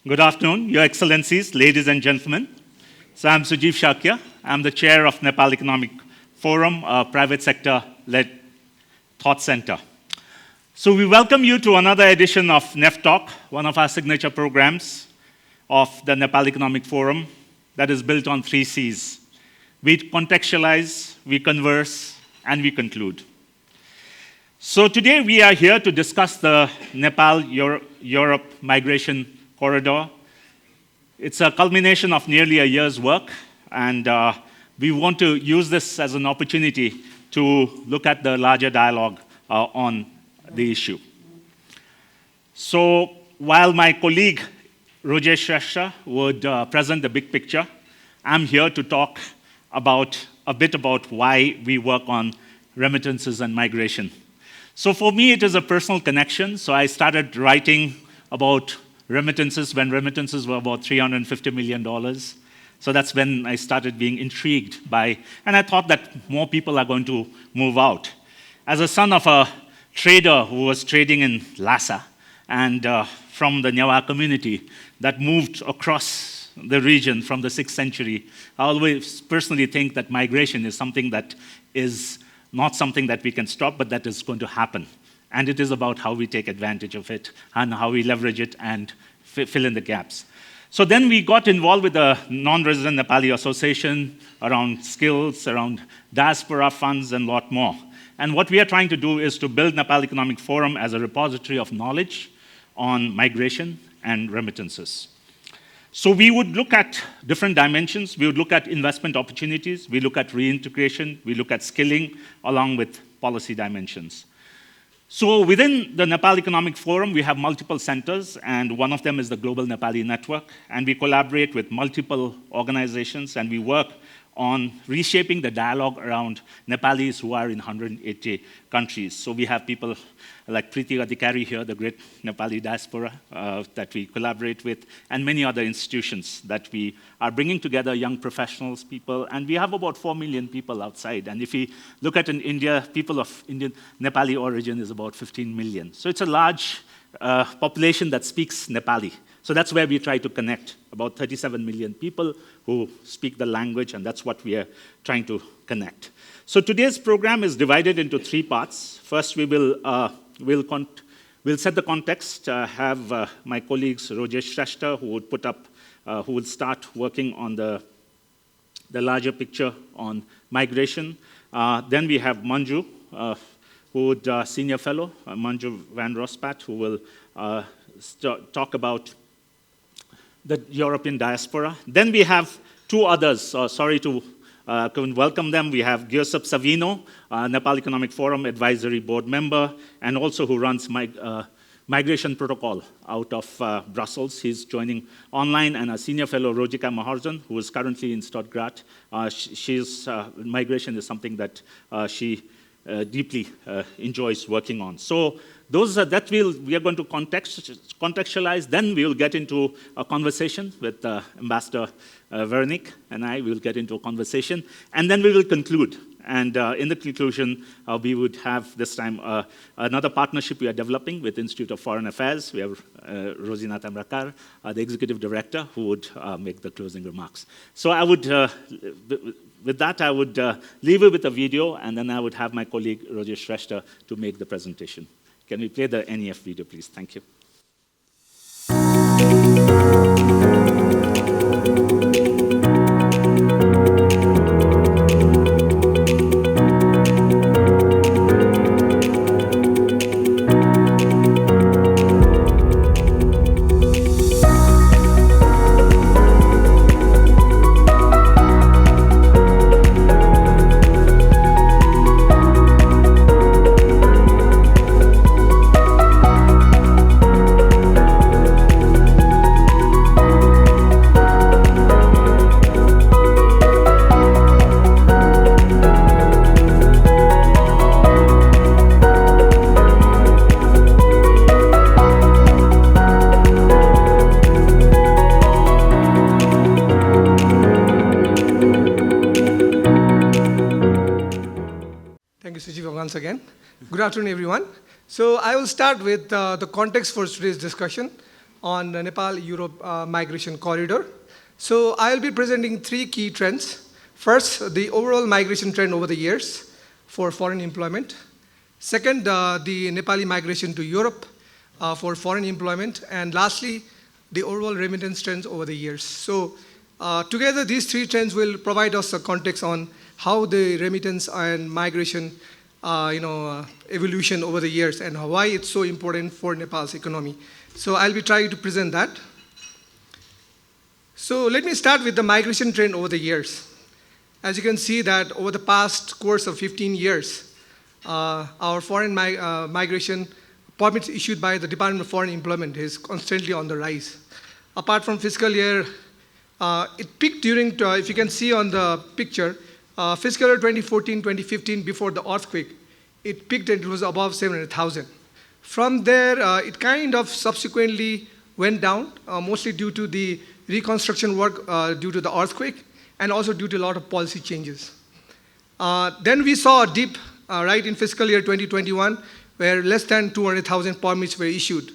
Good afternoon, Your Excellencies, ladies and gentlemen. So I'm Sujeev Shakia. I'm the chair of Nepal Economic Forum, a private sector-led thought center. So we welcome you to another edition of NEFtalk, one of our signature programs of the Nepal Economic Forum that is built on 3 Cs. We contextualize, we converse, and we conclude. So today we are here to discuss the Nepal-Europe Migration Corridor. It's a culmination of nearly a year's work, and we want to use this as an opportunity to look at the larger dialogue on the issue. So while my colleague Rajesh Shrestha would present the big picture, I'm here to talk a bit about why we work on remittances and migration. So for me, it is a personal connection. So I started writing about remittances when remittances were about $350 million. So that's when I started being intrigued by, and I thought that more people are going to move out. As a son of a trader who was trading in Lhasa and from the Nyawa community that moved across the region from the 6th century, I always personally think that migration is something that is not something that we can stop, but that is going to happen. And it is about how we take advantage of it and how we leverage it and fill in the gaps. So then we got involved with the Non-Resident Nepali Association around skills, around diaspora funds, and a lot more. And what we are trying to do is to build Nepal Economic Forum as a repository of knowledge on migration and remittances. So we would look at different dimensions. We would look at investment opportunities. We look at reintegration. We look at skilling along with policy dimensions. So within the Nepal Economic Forum, we have multiple centers, and one of them is the Global Nepali Network. And we collaborate with multiple organizations, and we work on reshaping the dialogue around Nepalis who are in 180 countries. So we have people like Preeti Adhikari here, the great Nepali diaspora that we collaborate with, and many other institutions that we are bringing together young professionals, people, and we have about 4 million people outside. And if we look at in India, people of Indian Nepali origin is about 15 million. So it's a large population that speaks Nepali. So that's where we try to connect about 37 million people who speak the language, and that's what we are trying to connect. So today's program is divided into 3 parts. First, we'll set the context, have my colleagues Rajesh Shrestha who would start working on the larger picture on migration. Then we have Manju, who would senior fellow, Manju van Rospat, who will talk about the European diaspora. Then we have 2 others. Sorry to welcome them. We have Giuseppe Savino, Nepal Economic Forum Advisory Board member, and also who runs Migration Protocol out of Brussels. He's joining online, and a senior fellow, Rojika Maharjan, who is currently in Stuttgart. Migration is something that she deeply enjoys working on. So those are that we are going to contextualize. Then we will get into a conversation with Ambassador Veronique, and I will get into a conversation, and then we will conclude. And in the conclusion, we would have this time another partnership we are developing with Institute of Foreign Affairs. We have Rosina Tamrakar, the executive director, who would make the closing remarks. So I would. With that, I would leave you with a video, and then I would have my colleague Rajesh Shrestha to make the presentation. Can we play the NEF video, please? Thank you. Once again. Good afternoon, everyone. So I will start with the context for today's discussion. on the Nepal-Europe Migration Corridor. So I'll be presenting three key trends. First, the overall migration trend over the years for foreign employment. Second, the Nepali migration to Europe for foreign employment. And lastly, the overall remittance trends over the years. So together, these three trends will provide us a context on how the remittance and migration evolution over the years and why it's so important for Nepal's economy. So I'll be trying to present that. So let me start with the migration trend over the years. As you can see that over the past course of 15 years, our foreign migration permits issued by the Department of Foreign Employment is constantly on the rise. Apart from fiscal year, it peaked during, if you can see on the picture, fiscal year 2014-2015 before the earthquake, it peaked and it was above 700,000. From there, it kind of subsequently went down, mostly due to the reconstruction work due to the earthquake and also due to a lot of policy changes. Then we saw a dip right in fiscal year 2021 where less than 200,000 permits were issued.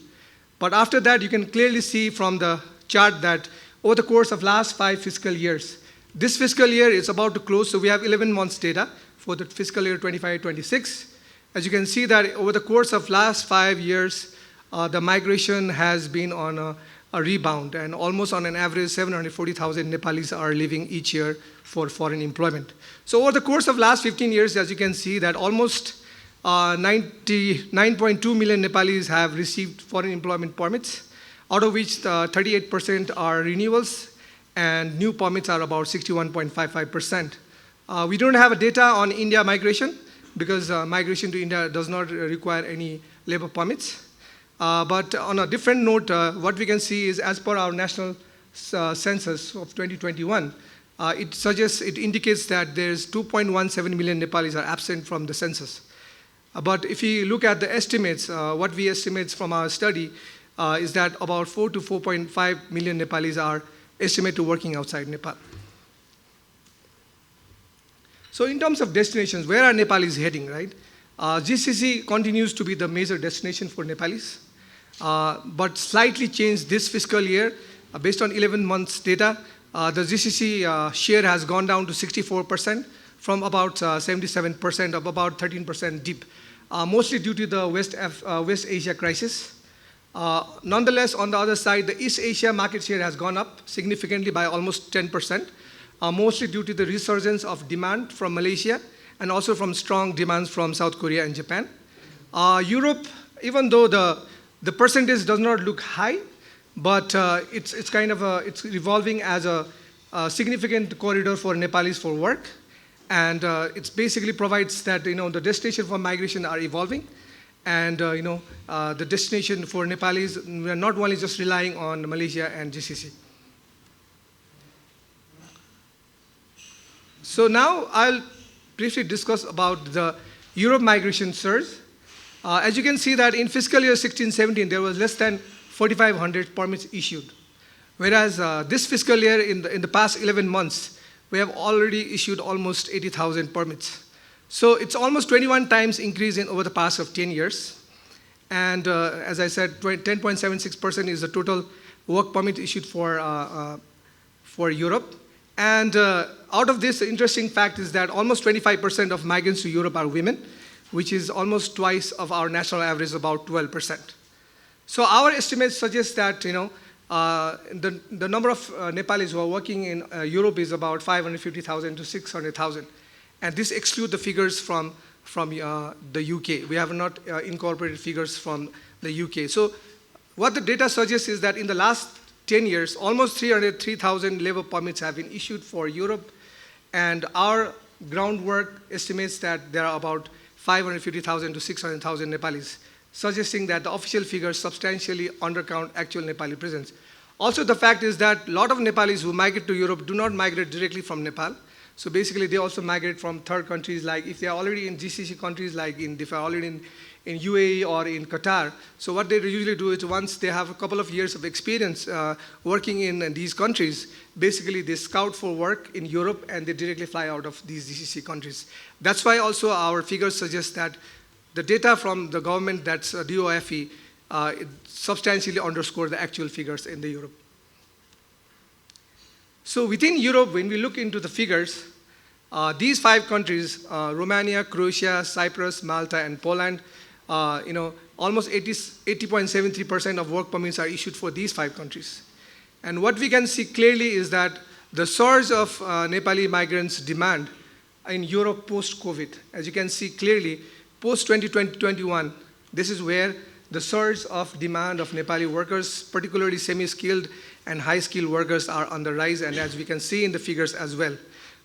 But after that, you can clearly see from the chart that over the course of last 5 fiscal years, this fiscal year is about to close, so we have 11 months data for the fiscal year 25-26. As you can see that over the course of last 5 years, the migration has been on a rebound, and almost on an average 740,000 Nepalis are leaving each year for foreign employment. So over the course of last 15 years, as you can see that almost 99.2 million Nepalis have received foreign employment permits, out of which 38% are renewals, and new permits are about 61.55%. We don't have a data on India migration because migration to India does not require any labor permits. But on a different note, what we can see is as per our national census of 2021, it indicates that there's 2.17 million Nepalis are absent from the census. But if you look at the estimates, what we estimate from our study is that about 4 to 4.5 million Nepalis are estimated to working outside Nepal. So in terms of destinations, where are Nepalis heading, right? GCC continues to be the major destination for Nepalis, but slightly changed this fiscal year. Based on 11 months data, the GCC share has gone down to 64% from about 77% of about 13% dip, mostly due to the West Asia crisis. Nonetheless, on the other side, the East Asia market share has gone up significantly by almost 10%, mostly due to the resurgence of demand from Malaysia and also from strong demands from South Korea and Japan. Europe, even though the percentage does not look high, but it's kind of it's evolving as a significant corridor for Nepalis for work, and it basically provides that the destination for migration are evolving, and the destination for Nepalis, we are not only just relying on Malaysia and GCC. So now I'll briefly discuss about the Europe migration surge. As you can see that in fiscal year 16-17, there was less than 4,500 permits issued. Whereas this fiscal year, in the past 11 months, we have already issued almost 80,000 permits. So it's almost 21 times increase in over the past of 10 years. And as I said, 10.76% is the total work permit issued for Europe. And out of this, the interesting fact is that almost 25% of migrants to Europe are women, which is almost twice of our national average, about 12%. So our estimates suggest that the number of Nepalis who are working in Europe is about 550,000 to 600,000. And this excludes the figures from the UK. We have not incorporated figures from the UK. So what the data suggests is that in the last 10 years, almost 303,000 labor permits have been issued for Europe, and our groundwork estimates that there are about 550,000 to 600,000 Nepalis, suggesting that the official figures substantially undercount actual Nepali presence. Also, the fact is that a lot of Nepalis who migrate to Europe do not migrate directly from Nepal. So basically, they also migrate from third countries, like if they are already in GCC countries, like if they are already in UAE or in Qatar. So what they usually do is once they have a couple of years of experience working in these countries, basically they scout for work in Europe and they directly fly out of these GCC countries. That's why also our figures suggest that the data from the government, that's DOFE, it substantially underscore the actual figures in the Europe. So within Europe, when we look into the figures, these 5 countries, Romania, Croatia, Cyprus, Malta, and Poland, almost 80.73% of work permits are issued for these 5 countries. And what we can see clearly is that the surge of Nepali migrants' demand in Europe post-COVID, as you can see clearly, post-2020-21, this is where the surge of demand of Nepali workers, particularly semi-skilled and high-skilled workers, are on the rise, and as we can see in the figures as well.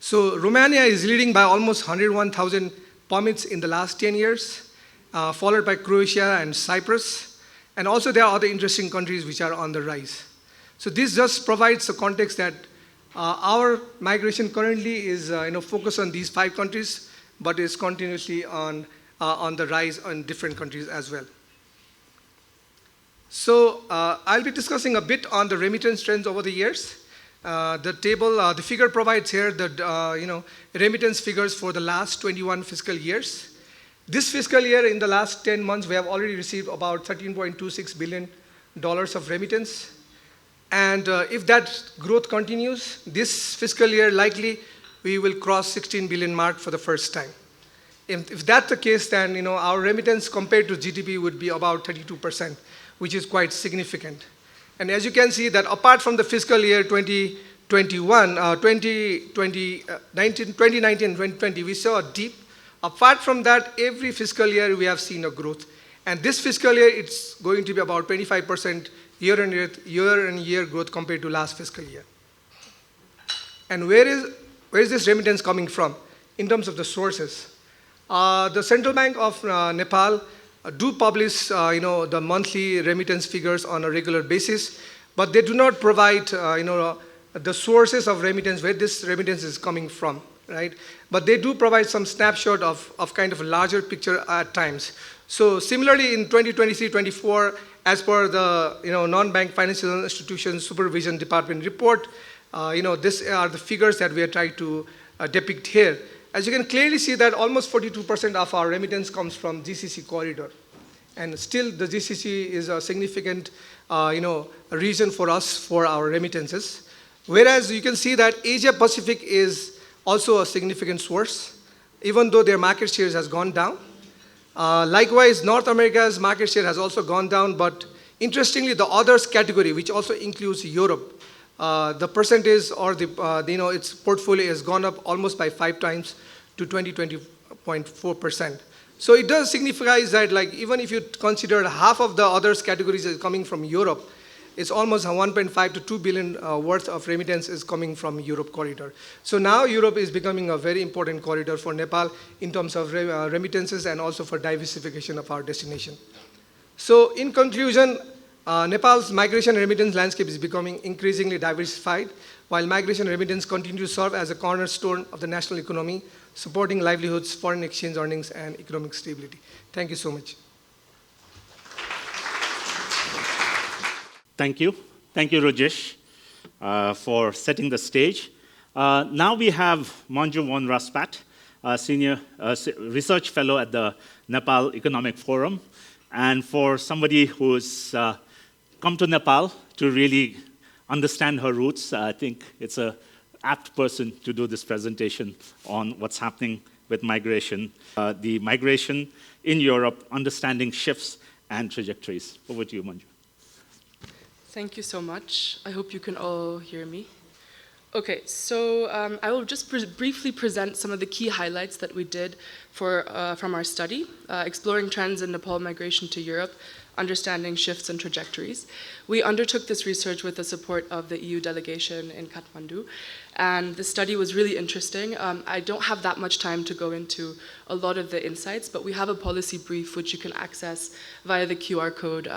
So Romania is leading by almost 101,000 permits in the last 10 years, followed by Croatia and Cyprus. And also there are other interesting countries which are on the rise. So this just provides a context that our migration currently is focused on these 5 countries, but is continuously on the rise in different countries as well. So I'll be discussing a bit on the remittance trends over the years. The figure provides here the remittance figures for the last 21 fiscal years. This fiscal year, in the last 10 months, we have already received about $13.26 billion of remittance. And if that growth continues, this fiscal year likely we will cross 16 billion mark for the first time. If that's the case, then our remittance compared to GDP would be about 32%, which is quite significant. And as you can see that apart from the fiscal year 2019 and 2020, we saw a dip. Apart from that, every fiscal year we have seen a growth. And this fiscal year, it's going to be about 25% year-on-year growth compared to last fiscal year. And where is this remittance coming from in terms of the sources? The Central Bank of Nepal do publish the monthly remittance figures on a regular basis, but they do not provide the sources of remittance, where this remittance is coming from, right? But they do provide some snapshot of kind of a larger picture at times. So similarly in 2023-24, as per the non-bank financial institutions supervision department report, these are the figures that we are trying to depict here. As you can clearly see that almost 42% of our remittance comes from GCC corridor. And still the GCC is a significant region for us for our remittances. Whereas you can see that Asia Pacific is also a significant source, even though their market shares has gone down. Likewise, North America's market share has also gone down, but interestingly, the others category, which also includes Europe, the percentage or its portfolio has gone up almost by 5 times to 20.4%. So it does signify that, like, even if you consider half of the others categories is coming from Europe, it's almost 1.5 to 2 billion worth of remittance is coming from Europe corridor. So now Europe is becoming a very important corridor for Nepal in terms of remittances and also for diversification of our destination. So in conclusion, Nepal's migration remittance landscape is becoming increasingly diversified, while migration remittance continue to serve as a cornerstone of the national economy, supporting livelihoods, foreign exchange earnings, and economic stability. Thank you so much. Thank you. Thank you, Rajesh, for setting the stage. Now we have Manju von Raspat, Senior Research Fellow at the Nepal Economic Forum. And for somebody who's come to Nepal to really understand her roots, I think it's an apt person to do this presentation on what's happening with migration, the migration in Europe, understanding shifts and trajectories. Over to you, Manju. Thank you so much. I hope you can all hear me. Okay, so I will just briefly present some of the key highlights that we did from our study, exploring trends in Nepal migration to Europe, understanding shifts and trajectories. We undertook this research with the support of the EU delegation in Kathmandu, and the study was really interesting. I don't have that much time to go into a lot of the insights, but we have a policy brief which you can access via the QR code.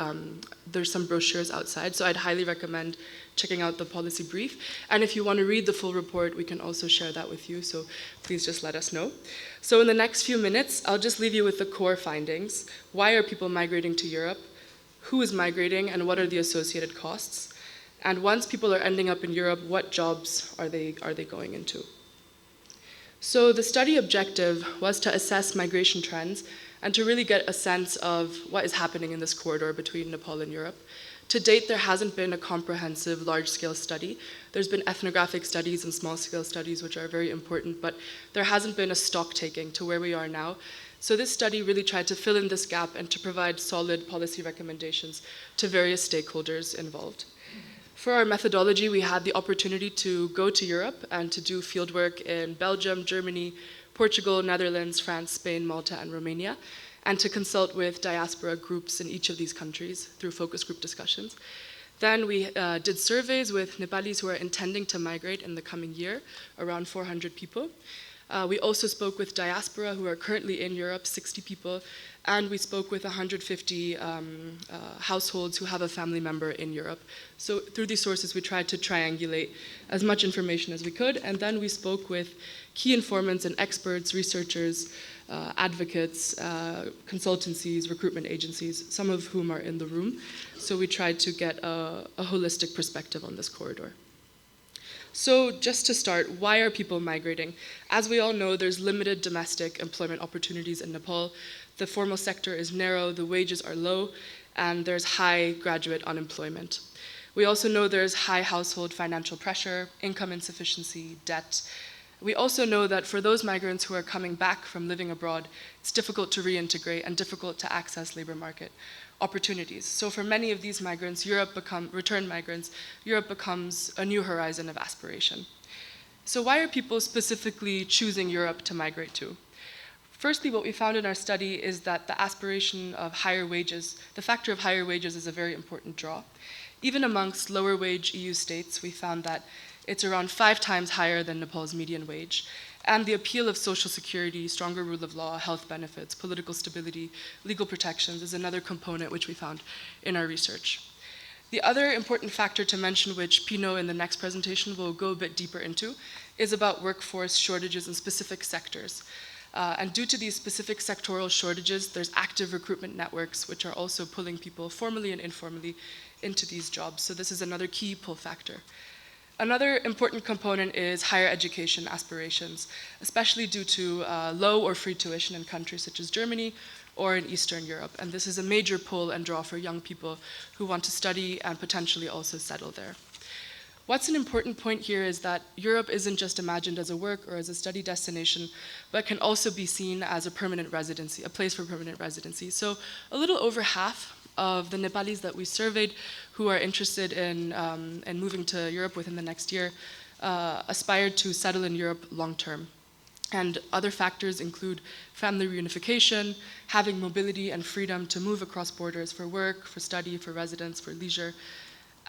There's some brochures outside, so I'd highly recommend checking out the policy brief. And if you want to read the full report, we can also share that with you, so please just let us know. So in the next few minutes, I'll just leave you with the core findings. Why are people migrating to Europe? Who is migrating, and what are the associated costs? And once people are ending up in Europe, what jobs are they going into? So the study objective was to assess migration trends and to really get a sense of what is happening in this corridor between Nepal and Europe. To date, there hasn't been a comprehensive large-scale study. There's been ethnographic studies and small-scale studies, which are very important, but there hasn't been a stock-taking to where we are now. So this study really tried to fill in this gap and to provide solid policy recommendations to various stakeholders involved. For our methodology, we had the opportunity to go to Europe and to do fieldwork in Belgium, Germany, Portugal, Netherlands, France, Spain, Malta, and Romania, and to consult with diaspora groups in each of these countries through focus group discussions. Then we did surveys with Nepalis who are intending to migrate in the coming year, around 400 people. We also spoke with diaspora who are currently in Europe, 60 people, and we spoke with 150 households who have a family member in Europe. So through these sources, we tried to triangulate as much information as we could, and then we spoke with key informants and experts, researchers, advocates, consultancies, recruitment agencies, some of whom are in the room. So we tried to get a holistic perspective on this corridor. So just to start, why are people migrating? As we all know, there's limited domestic employment opportunities in Nepal. The formal sector is narrow, the wages are low, and there's high graduate unemployment. We also know there's high household financial pressure, income insufficiency, debt. We also know that for those migrants who are coming back from living abroad, it's difficult to reintegrate and difficult to access labor market opportunities. So for many of these migrants, returned migrants, Europe becomes a new horizon of aspiration. So why are people specifically choosing Europe to migrate to? Firstly, what we found in our study is that the aspiration of higher wages, the factor of higher wages is a very important draw. Even amongst lower wage EU states, we found that it's around 5 times higher than Nepal's median wage. And the appeal of social security, stronger rule of law, health benefits, political stability, legal protections is another component which we found in our research. The other important factor to mention, which Pino in the next presentation will go a bit deeper into, is about workforce shortages in specific sectors. And due to these specific sectoral shortages, there's active recruitment networks which are also pulling people formally and informally into these jobs. So this is another key pull factor. Another important component is higher education aspirations, especially due to low or free tuition in countries such as Germany or in Eastern Europe. And this is a major pull and draw for young people who want to study and potentially also settle there. What's an important point here is that Europe isn't just imagined as a work or as a study destination, but can also be seen as a permanent residency, a place for permanent residency. So a little over half of the Nepalis that we surveyed who are interested in moving to Europe within the next year aspired to settle in Europe long term. And other factors include family reunification, having mobility and freedom to move across borders for work, for study, for residence, for leisure.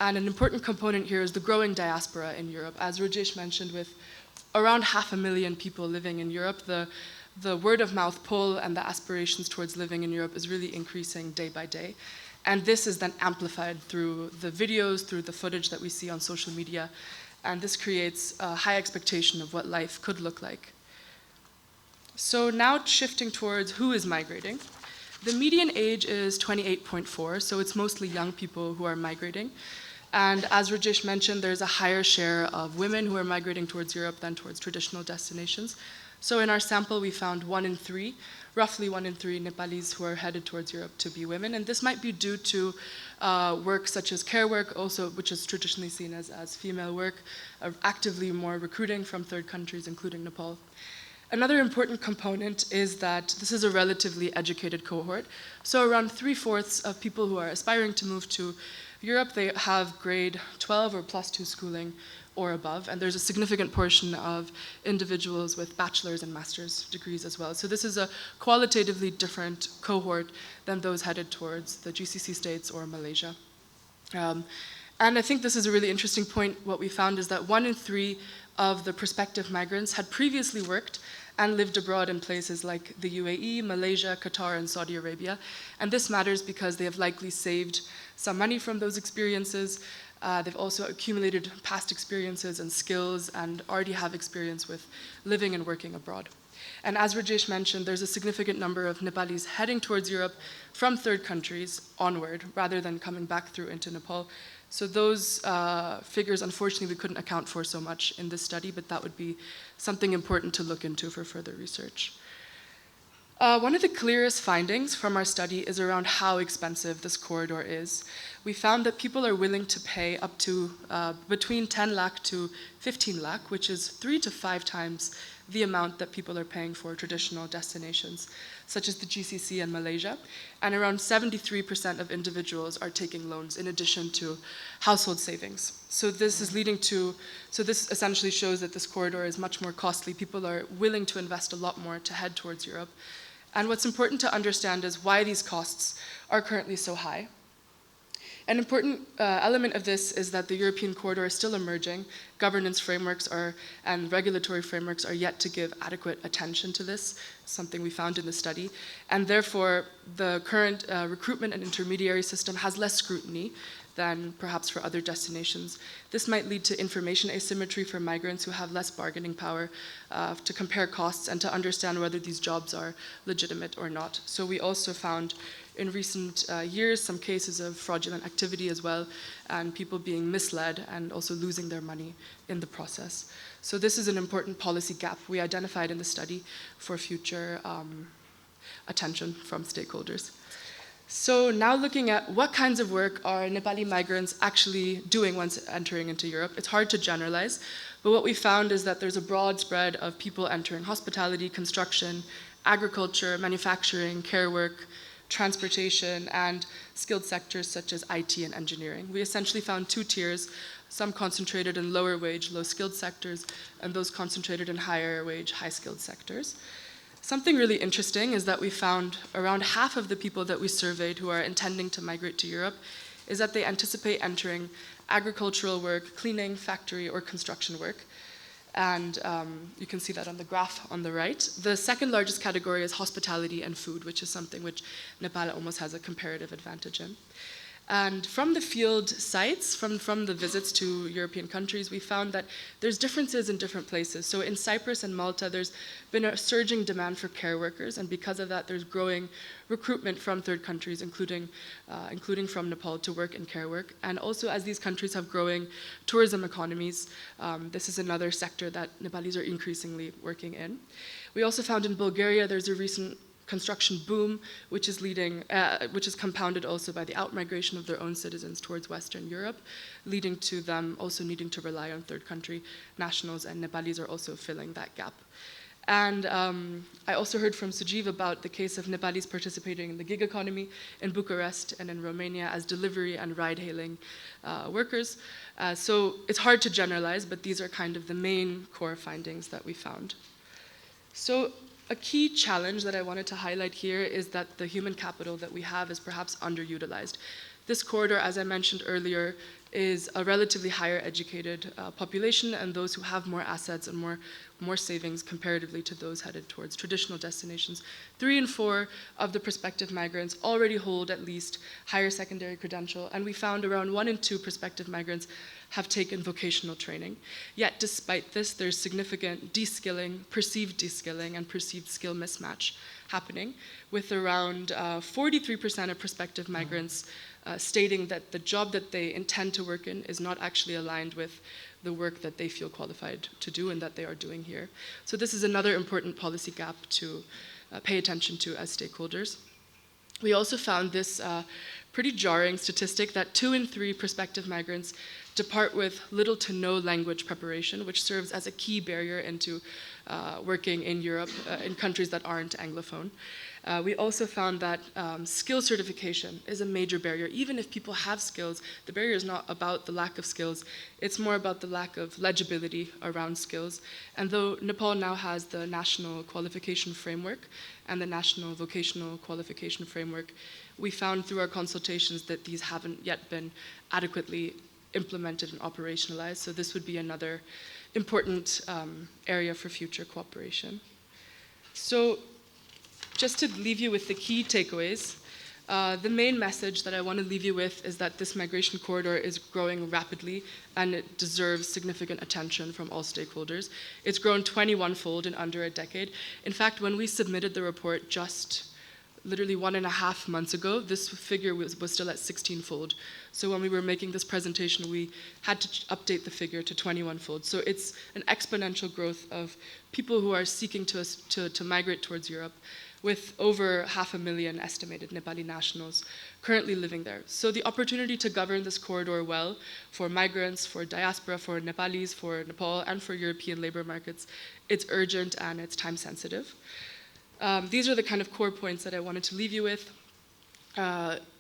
And an important component here is the growing diaspora in Europe. As Rajesh mentioned, with around 500,000 people living in Europe, the word of mouth pull and the aspirations towards living in Europe is really increasing day by day. And this is then amplified through the videos, through the footage that we see on social media. And this creates a high expectation of what life could look like. So now shifting towards who is migrating. The median age is 28.4, so it's mostly young people who are migrating. And as Rajesh mentioned, there's a higher share of women who are migrating towards Europe than towards traditional destinations. So in our sample, we found roughly one in three Nepalis who are headed towards Europe to be women. And this might be due to work such as care work, also, which is traditionally seen as female work, actively more recruiting from third countries, including Nepal. Another important component is that this is a relatively educated cohort. So around 3/4 of people who are aspiring to move to Europe, they have grade 12 or +2 schooling or above, and there's a significant portion of individuals with bachelor's and master's degrees as well. So this is a qualitatively different cohort than those headed towards the GCC states or Malaysia. And I think this is a really interesting point. What we found is that 1 in 3 of the prospective migrants had previously worked and lived abroad in places like the UAE, Malaysia, Qatar, and Saudi Arabia. And this matters because they have likely saved some money from those experiences. They've also accumulated past experiences and skills and already have experience with living and working abroad. And as Rajesh mentioned, there's a significant number of Nepalis heading towards Europe from third countries onward, rather than coming back through into Nepal. So those figures, unfortunately, we couldn't account for so much in this study, but that would be something important to look into for further research. One of the clearest findings from our study is around how expensive this corridor is. We found that people are willing to pay up to between 10 lakh to 15 lakh, which is 3 to 5 times the amount that people are paying for traditional destinations, such as the GCC and Malaysia. And around 73% of individuals are taking loans in addition to household savings. So this essentially shows that this corridor is much more costly. People are willing to invest a lot more to head towards Europe. And what's important to understand is why these costs are currently so high. An important element of this is that the European corridor is still emerging. Governance frameworks and regulatory frameworks are yet to give adequate attention to this, something we found in the study. And therefore, the current recruitment and intermediary system has less scrutiny than perhaps for other destinations. This might lead to information asymmetry for migrants who have less bargaining power to compare costs and to understand whether these jobs are legitimate or not. So we also found in recent years some cases of fraudulent activity as well, and people being misled and also losing their money in the process. So this is an important policy gap we identified in the study for future attention from stakeholders. So now looking at what kinds of work are Nepali migrants actually doing once entering into Europe, it's hard to generalize, but what we found is that there's a broad spread of people entering hospitality, construction, agriculture, manufacturing, care work, transportation, and skilled sectors such as IT and engineering. We essentially found 2 tiers, some concentrated in lower wage, low skilled sectors, and those concentrated in higher wage, high skilled sectors. Something really interesting is that we found around half of the people that we surveyed who are intending to migrate to Europe is that they anticipate entering agricultural work, cleaning, factory, or construction work. And you can see that on the graph on the right. The second largest category is hospitality and food, which is something which Nepal almost has a comparative advantage in. And from the field sites, from the visits to European countries, we found that there's differences in different places. So in Cyprus and Malta, there's been a surging demand for care workers, and because of that, there's growing recruitment from third countries, including from Nepal, to work in care work. And also, as these countries have growing tourism economies, this is another sector that Nepalis are increasingly working in. We also found in Bulgaria, there's a recent construction boom, which is compounded also by the outmigration of their own citizens towards Western Europe, leading to them also needing to rely on third country nationals, and Nepalis are also filling that gap. And I also heard from Sujeev about the case of Nepalis participating in the gig economy in Bucharest and in Romania as delivery and ride-hailing workers. So it's hard to generalize, but these are kind of the main core findings that we found. So a key challenge that I wanted to highlight here is that the human capital that we have is perhaps underutilized. This corridor, as I mentioned earlier, is a relatively higher educated population, and those who have more assets and more savings comparatively to those headed towards traditional destinations. 3 in 4 of the prospective migrants already hold at least higher secondary credential, and we found around 1 in 2 prospective migrants have taken vocational training. Yet despite this, there's significant de-skilling, perceived de-skilling, and perceived skill mismatch happening, with around 43% of prospective migrants stating that the job that they intend to work in is not actually aligned with the work that they feel qualified to do and that they are doing here. So this is another important policy gap to pay attention to as stakeholders. We also found this pretty jarring statistic that 2 in 3 prospective migrants depart with little to no language preparation, which serves as a key barrier into working in Europe, in countries that aren't Anglophone. We also found that skill certification is a major barrier. Even if people have skills, the barrier is not about the lack of skills, it's more about the lack of legibility around skills. And though Nepal now has the National Qualification Framework and the National Vocational Qualification Framework, we found through our consultations that these haven't yet been adequately implemented and operationalized. So this would be another important area for future cooperation. So just to leave you with the key takeaways, the main message that I want to leave you with is that this migration corridor is growing rapidly and it deserves significant attention from all stakeholders. It's grown 21-fold in under a decade. In fact, when we submitted the report just literally 1.5 months ago, this figure was still at 16-fold. So when we were making this presentation, we had to update the figure to 21-fold. So it's an exponential growth of people who are seeking to migrate towards Europe. with over 500,000 estimated Nepali nationals currently living there. So the opportunity to govern this corridor well for migrants, for diaspora, for Nepalis, for Nepal, and for European labor markets, it's urgent and it's time sensitive. These are the kind of core points that I wanted to leave you with.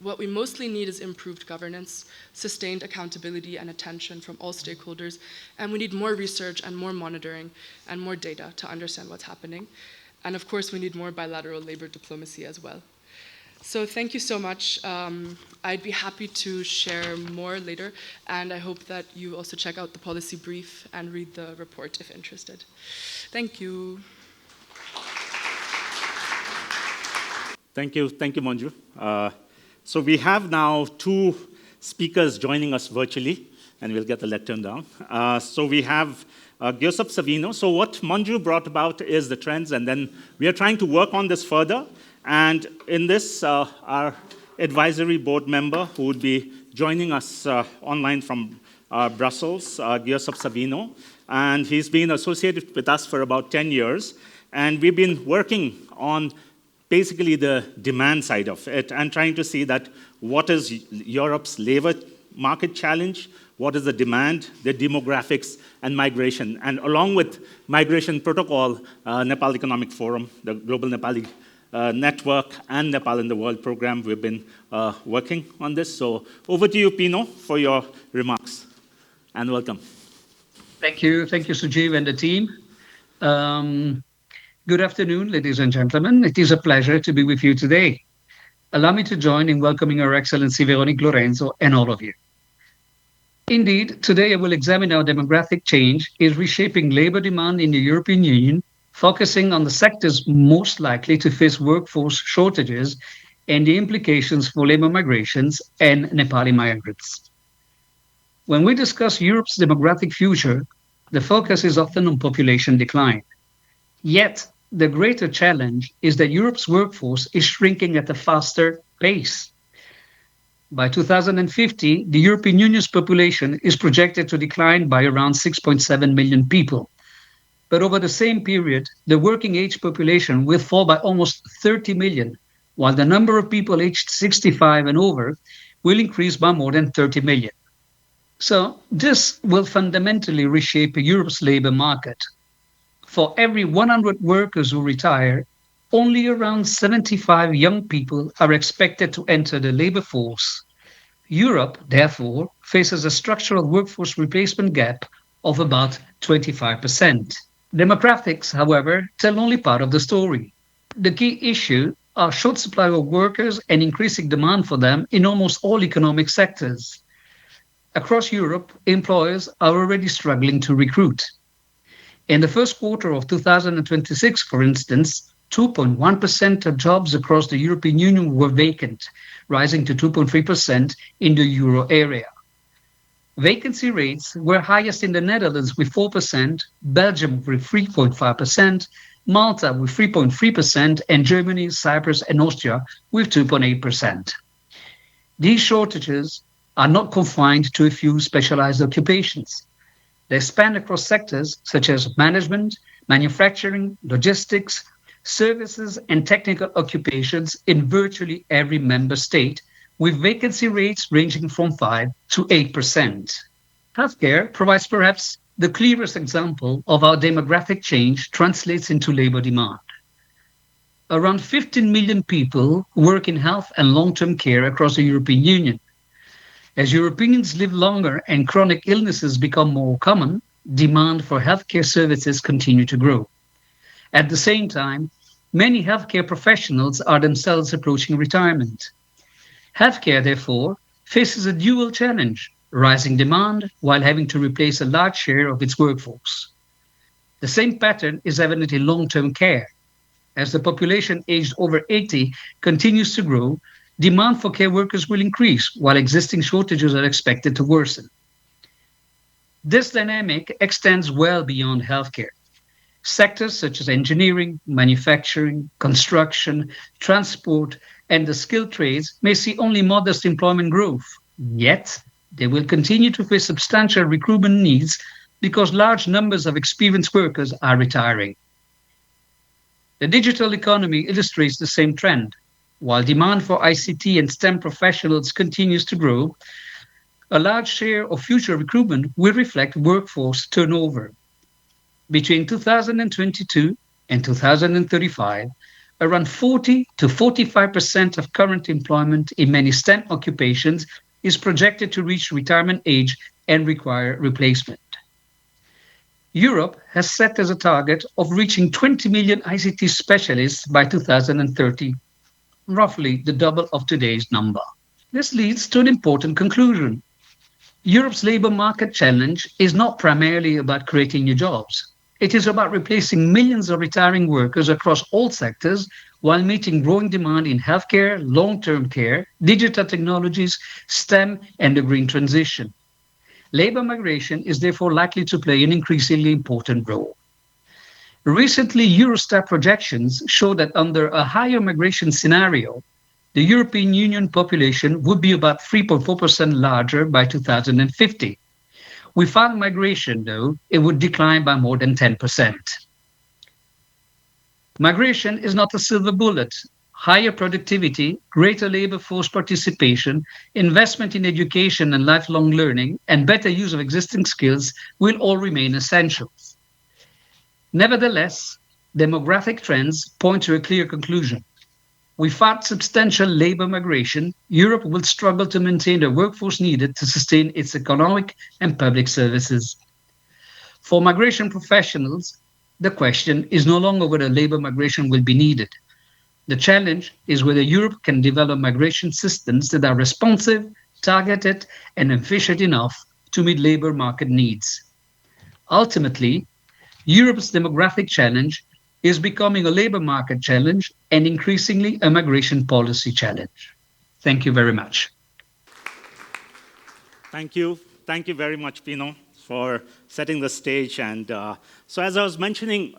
What we mostly need is improved governance, sustained accountability and attention from all stakeholders, and we need more research and more monitoring and more data to understand what's happening. And of course, we need more bilateral labor diplomacy as well. So thank you so much. I'd be happy to share more later, and I hope that you also check out the policy brief and read the report if interested. Thank you. Thank you, Manju. So we have now two speakers joining us virtually, and we'll get the lectern down. So we have Giuseppe Savino. So what Manju brought about is the trends, and then we are trying to work on this further. And in this, our advisory board member who would be joining us online from Brussels, Giuseppe Savino, and he's been associated with us for about 10 years, and we've been working on basically the demand side of it and trying to see that what is Europe's labor market challenge, what is the demand, the demographics, and migration. And along with migration protocol, Nepal Economic Forum, the Global Nepali Network, and Nepal and the World program, we've been working on this. So over to you, Pino, for your remarks. And welcome. Thank you, Sujeev and the team. Good afternoon, ladies and gentlemen. It is a pleasure to be with you today. Allow me to join in welcoming Her Excellency Veronique Lorenzo and all of you. Indeed, today I will examine how demographic change is reshaping labor demand in the European Union, focusing on the sectors most likely to face workforce shortages and the implications for labor migrations and Nepali migrants. When we discuss Europe's demographic future, the focus is often on population decline. Yet, the greater challenge is that Europe's workforce is shrinking at a faster pace. By 2050, the European Union's population is projected to decline by around 6.7 million people. But over the same period, the working age population will fall by almost 30 million, while the number of people aged 65 and over will increase by more than 30 million. So this will fundamentally reshape Europe's labor market. For every 100 workers who retire, only around 75 young people are expected to enter the labor force. Europe, therefore, faces a structural workforce replacement gap of about 25%. Demographics, however, tell only part of the story. The key issue are short supply of workers and increasing demand for them in almost all economic sectors. Across Europe, employers are already struggling to recruit. In the first quarter of 2026, for instance, 2.1% of jobs across the European Union were vacant, rising to 2.3% in the euro area. Vacancy rates were highest in the Netherlands with 4%, Belgium with 3.5%, Malta with 3.3%, and Germany, Cyprus, and Austria with 2.8%. These shortages are not confined to a few specialized occupations. They span across sectors such as management, manufacturing, logistics, services, and technical occupations in virtually every member state, with vacancy rates ranging from 5 to 8%. Healthcare provides perhaps the clearest example of how demographic change translates into labor demand. Around 15 million people work in health and long-term care across the European Union. As Europeans live longer and chronic illnesses become more common, demand for healthcare services continue to grow. At the same time, many healthcare professionals are themselves approaching retirement. Healthcare, therefore, faces a dual challenge, rising demand while having to replace a large share of its workforce. The same pattern is evident in long-term care. As the population aged over 80 continues to grow, demand for care workers will increase, while existing shortages are expected to worsen. This dynamic extends well beyond healthcare. Sectors such as engineering, manufacturing, construction, transport, and the skilled trades may see only modest employment growth. Yet, they will continue to face substantial recruitment needs because large numbers of experienced workers are retiring. The digital economy illustrates the same trend. While demand for ICT and STEM professionals continues to grow, a large share of future recruitment will reflect workforce turnover. Between 2022 and 2035, around 40 to 45% of current employment in many STEM occupations is projected to reach retirement age and require replacement. Europe has set as a target of reaching 20 million ICT specialists by 2030, roughly the double of today's number. This leads to an important conclusion. Europe's labor market challenge is not primarily about creating new jobs. It is about replacing millions of retiring workers across all sectors while meeting growing demand in healthcare, long-term care, digital technologies, STEM, and the green transition. Labor migration is therefore likely to play an increasingly important role. Recently, Eurostat projections show that under a higher migration scenario, the European Union population would be about 3.4% larger by 2050. Without migration, though, it would decline by more than 10%. Migration is not a silver bullet. Higher productivity, greater labor force participation, investment in education and lifelong learning, and better use of existing skills will all remain essentials. Nevertheless, demographic trends point to a clear conclusion. Without substantial labor migration, Europe will struggle to maintain the workforce needed to sustain its economic and public services. For migration professionals, the question is no longer whether labor migration will be needed. The challenge is whether Europe can develop migration systems that are responsive, targeted, and efficient enough to meet labor market needs. Ultimately, Europe's demographic challenge is becoming a labor market challenge and increasingly a migration policy challenge. Thank you very much. Thank you. Thank you very much, Pino, for setting the stage. And so as I was mentioning,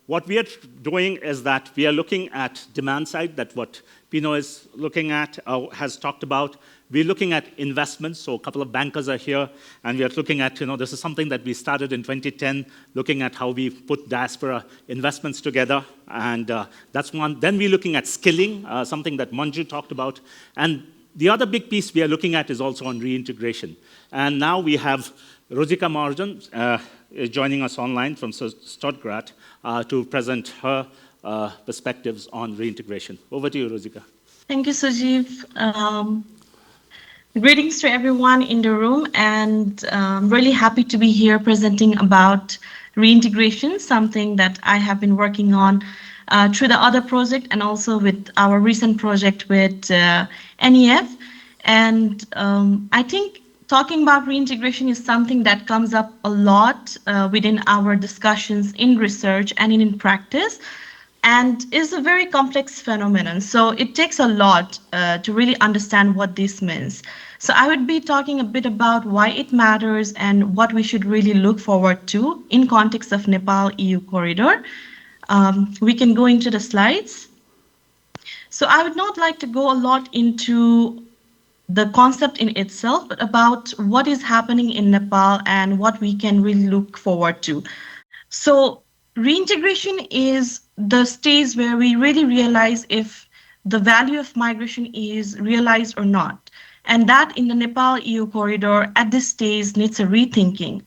what we are doing is that we are looking at demand side, that what Pino is looking at, has talked about. We're looking at investments, so a couple of bankers are here, and we are looking at, this is something that we started in 2010, looking at how we put diaspora investments together, and that's one. Then we're looking at skilling, something that Manju talked about, and the other big piece we are looking at is also on reintegration. And now we have Rosika Marjan is joining us online from Stuttgart to present her perspectives on reintegration. Over to you, Rosika. Thank you, Sujeev. Greetings to everyone in the room, and I'm really happy to be here presenting about reintegration, something that I have been working on through the other project and also with our recent project with NEF. And I think talking about reintegration is something that comes up a lot within our discussions in research and in practice, and is a very complex phenomenon. So it takes a lot to really understand what this means. So I would be talking a bit about why it matters and what we should really look forward to in context of Nepal-EU corridor. We can go into the slides. So I would not like to go a lot into the concept in itself, but about what is happening in Nepal and what we can really look forward to. So reintegration is the stage where we really realize if the value of migration is realized or not. And that in the Nepal-EU corridor at this stage needs a rethinking.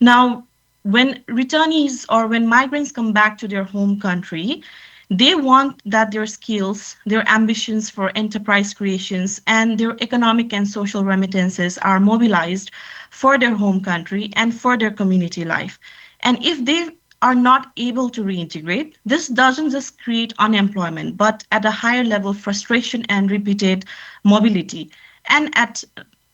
Now, when returnees or when migrants come back to their home country, they want that their skills, their ambitions for enterprise creations, and their economic and social remittances are mobilized for their home country and for their community life. And if they are not able to reintegrate, this doesn't just create unemployment, but at a higher level, frustration and repeated mobility, and at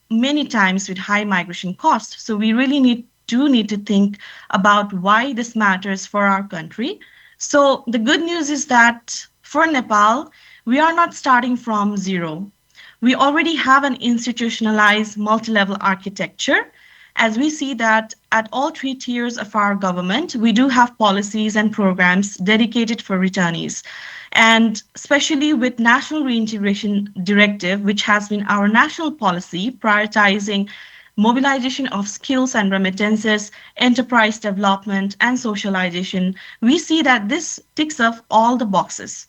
many times with high migration costs. So we really need to think about why this matters for our country. So the good news is that for Nepal, we are not starting from zero. We already have an institutionalized multi-level architecture, as we see that at all three tiers of our government, we do have policies and programs dedicated for returnees. And especially with National Reintegration Directive, which has been our national policy prioritizing mobilization of skills and remittances, enterprise development, and socialization, we see that this ticks off all the boxes.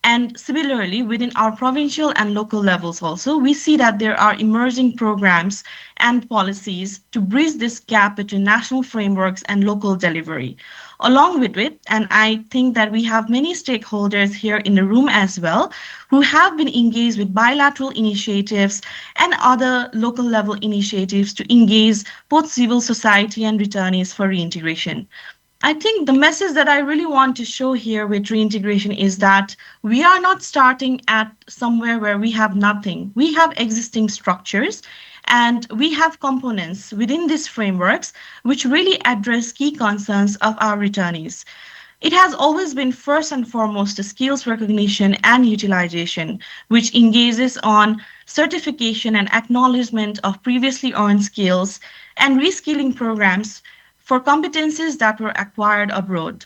And similarly, within our provincial and local levels also, we see that there are emerging programs and policies to bridge this gap between national frameworks and local delivery. Along with it, and I think that we have many stakeholders here in the room as well who have been engaged with bilateral initiatives and other local level initiatives to engage both civil society and returnees for reintegration. I think the message that I really want to show here with reintegration is that we are not starting at somewhere where we have nothing. We have existing structures and we have components within these frameworks which really address key concerns of our returnees. It has always been first and foremost the skills recognition and utilization, which engages on certification and acknowledgement of previously earned skills and reskilling programs for competencies that were acquired abroad.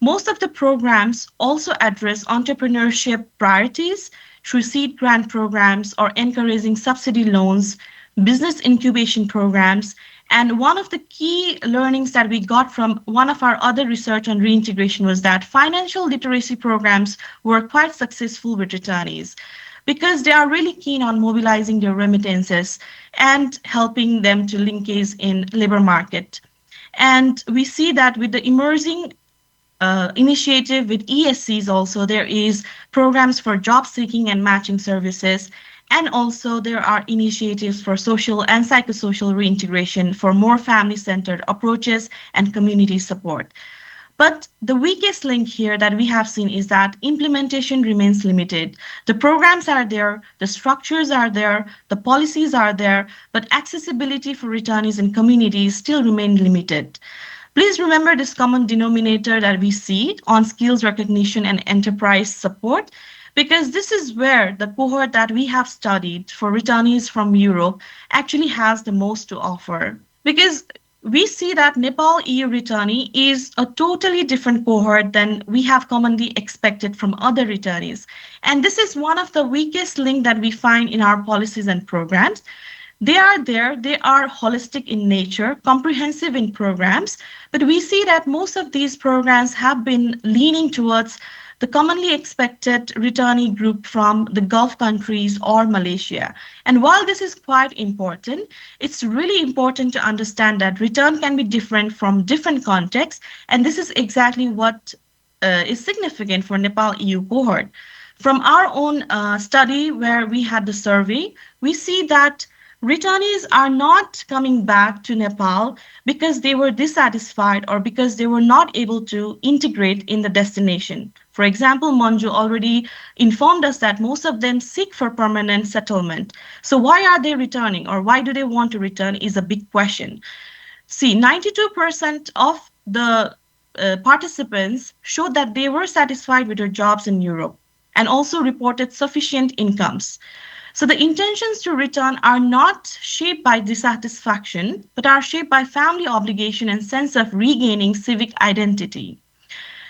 Most of the programs also address entrepreneurship priorities through seed grant programs or encouraging subsidy loans, business incubation programs, and one of the key learnings that we got from one of our other research on reintegration was that financial literacy programs were quite successful with returnees because they are really keen on mobilizing their remittances and helping them to linkage in labor market. And we see that with the emerging initiative with ESCs also, there is programs for job seeking and matching services. And also there are initiatives for social and psychosocial reintegration for more family-centered approaches and community support. But the weakest link here that we have seen is that implementation remains limited. The programs are there, the structures are there, the policies are there, but accessibility for returnees and communities still remain limited. Please remember this common denominator that we see on skills recognition and enterprise support, because this is where the cohort that we have studied for returnees from Europe actually has the most to offer. Because we see that Nepal EU returnee is a totally different cohort than we have commonly expected from other returnees. And this is one of the weakest links that we find in our policies and programs. They are there, they are holistic in nature, comprehensive in programs, but we see that most of these programs have been leaning towards the commonly expected returnee group from the Gulf countries or Malaysia. And while this is quite important, it's really important to understand that return can be different from different contexts, and this is exactly what is significant for Nepal EU cohort. From our own study where we had the survey, we see that returnees are not coming back to Nepal because they were dissatisfied or because they were not able to integrate in the destination. For example, Manju already informed us that most of them seek for permanent settlement. So why are they returning, or why do they want to return is a big question. See, 92% of the participants showed that they were satisfied with their jobs in Europe and also reported sufficient incomes. So the intentions to return are not shaped by dissatisfaction, but are shaped by family obligation and sense of regaining civic identity.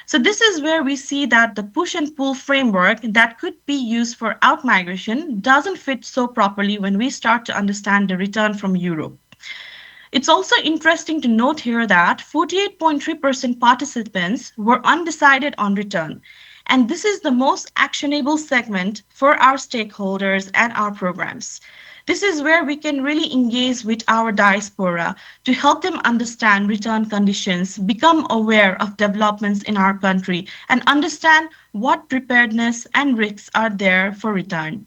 So this is where we see that the push and pull framework that could be used for outmigration doesn't fit so properly when we start to understand the return from Europe. It's also interesting to note here that 48.3% participants were undecided on return. And this is the most actionable segment for our stakeholders and our programs. This is where we can really engage with our diaspora to help them understand return conditions, become aware of developments in our country, and understand what preparedness and risks are there for return.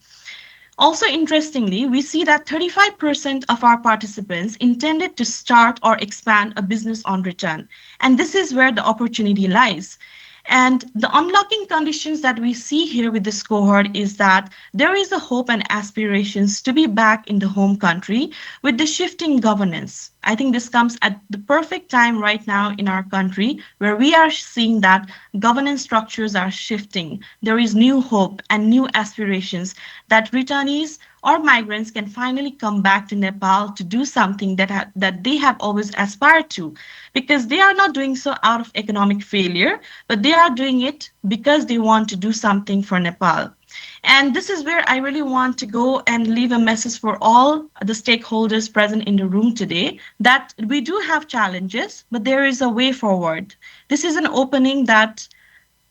Also, interestingly, we see that 35% of our participants intended to start or expand a business on return. And this is where the opportunity lies. And the unlocking conditions that we see here with this cohort is that there is a hope and aspirations to be back in the home country with the shifting governance. I think this comes at the perfect time right now in our country where we are seeing that governance structures are shifting. There is new hope and new aspirations that returnees or migrants can finally come back to Nepal to do something that they have always aspired to, because they are not doing so out of economic failure, but they are doing it because they want to do something for Nepal. And this is where I really want to go and leave a message for all the stakeholders present in the room today that we do have challenges, but there is a way forward. This is an opening that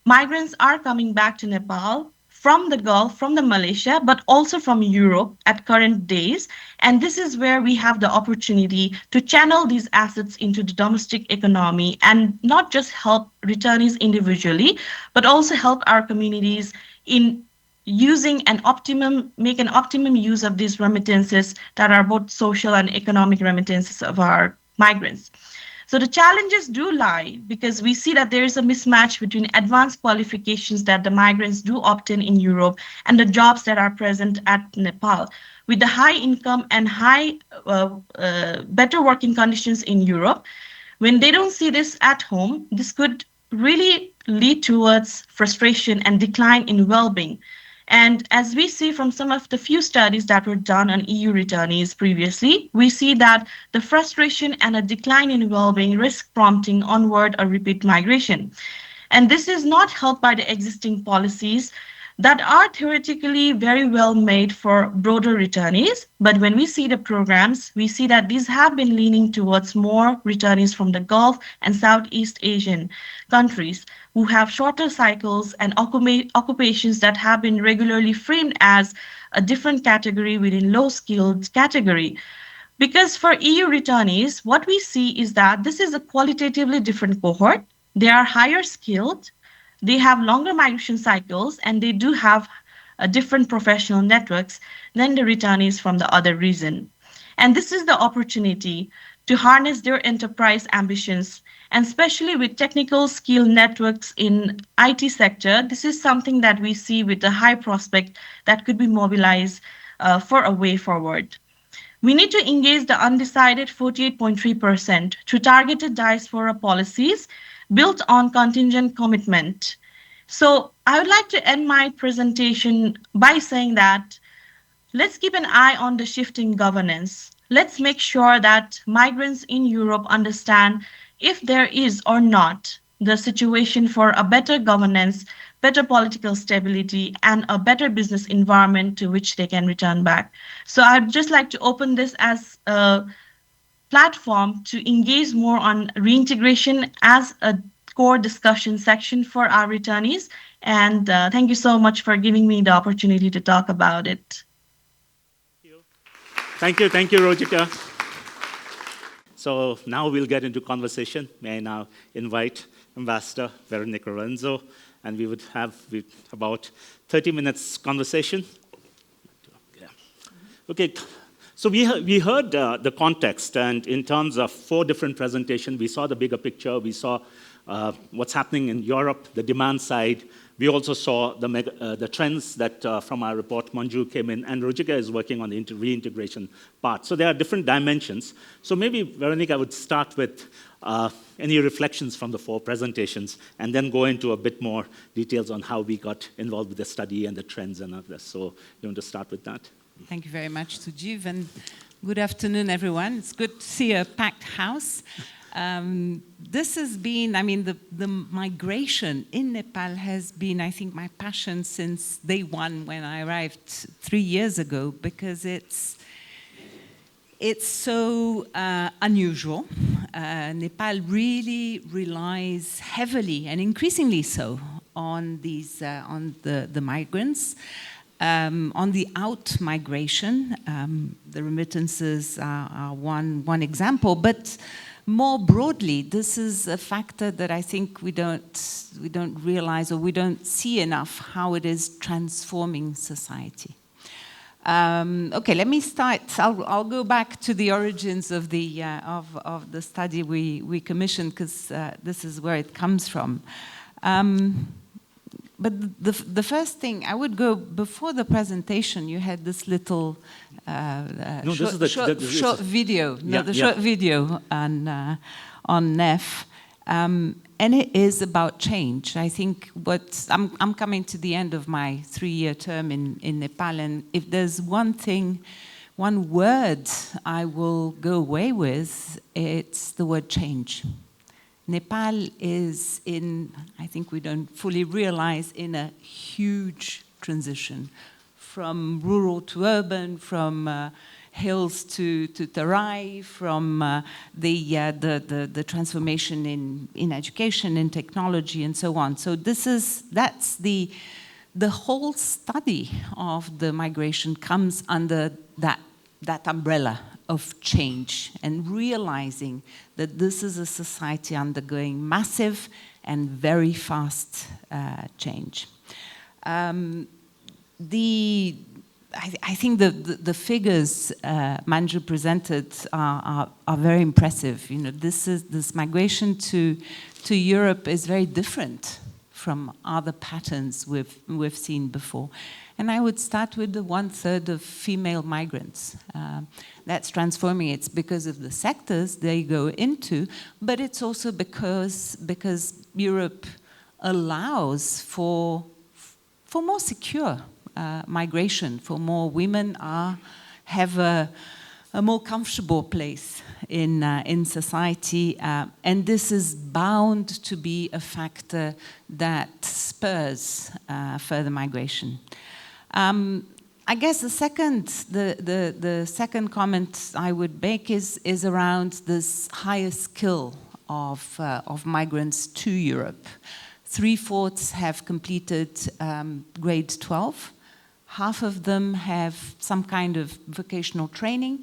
migrants are coming back to Nepal from the Gulf, from the Malaysia, but also from Europe at current days. And this is where we have the opportunity to channel these assets into the domestic economy and not just help returnees individually, but also help our communities in using make an optimum use of these remittances that are both social and economic remittances of our migrants. So the challenges do lie because we see that there is a mismatch between advanced qualifications that the migrants do obtain in Europe and the jobs that are present at Nepal. With the high income and better working conditions in Europe, when they don't see this at home, this could really lead towards frustration and decline in well-being. And as we see from some of the few studies that were done on EU returnees previously, we see that the frustration and a decline in well-being risk prompting onward or repeat migration. And this is not helped by the existing policies that are theoretically very well made for broader returnees. But when we see the programs, we see that these have been leaning towards more returnees from the Gulf and Southeast Asian countries who have shorter cycles and occupations that have been regularly framed as a different category within low-skilled category. Because for EU returnees, what we see is that this is a qualitatively different cohort. They are higher skilled, they have longer migration cycles, and they do have different professional networks than the returnees from the other region. And this is the opportunity to harness their enterprise ambitions, and especially with technical skill networks in IT sector, this is something that we see with a high prospect that could be mobilized for a way forward. We need to engage the undecided 48.3% through targeted diaspora policies built on contingent commitment. So I would like to end my presentation by saying that let's keep an eye on the shifting governance. Let's make sure that migrants in Europe understand if there is or not the situation for a better governance, better political stability, and a better business environment to which they can return back. So I'd just like to open this as a platform to engage more on reintegration as a core discussion section for our returnees. And thank you so much for giving me the opportunity to talk about it. Thank you, Rojika. So now we'll get into conversation. May I now invite Ambassador Veronica Lorenzo, and we would have about 30 minutes conversation. Okay, so we heard the context, and in terms of 4 different presentations, we saw the bigger picture, we saw what's happening in Europe, the demand side. We also saw the trends that from our report, Manju came in, and Rojika is working on the reintegration part. So there are different dimensions. So maybe, Veronica, I would start with any reflections from the 4 presentations, and then go into a bit more details on how we got involved with the study and the trends and all this. So you want to start with that? Thank you very much, Sujiv, and good afternoon, everyone. It's good to see a packed house. This has been, I mean, the migration in Nepal has been, I think, my passion since day one when I arrived 3 years ago, because it's so unusual. Nepal really relies heavily and increasingly so on these on the migrants. On the out migration, the remittances are one example, but more broadly, this is a factor that I think we don't realize, or we don't see enough how it is transforming society. Okay, let me start. I'll go back to the origins of the study we commissioned, because this is where it comes from. But the first thing, I would go, before the presentation, you had this little short video on NEF, and it is about change. I think I'm coming to the end of my 3-year term in Nepal, and if there's one word I will go away with, it's the word change. Nepal is I think we don't fully realize, in a huge transition, from rural to urban, from hills to Terai, from the transformation in education, in technology, and so on. So that's the whole study of the migration comes under that umbrella of change and realizing that this is a society undergoing massive and very fast change. I think the figures Manju presented are very impressive. You know, this migration to Europe is very different from other patterns we've seen before. And I would start with the 1/3 of female migrants. That's transforming. It's because of the sectors they go into, but it's also because Europe allows for more secure migration, for more women have a more comfortable place in society, and this is bound to be a factor that spurs further migration. I guess the second comment I would make is around this higher skill of migrants to Europe. 3/4 have completed grade 12. Half of them have some kind of vocational training.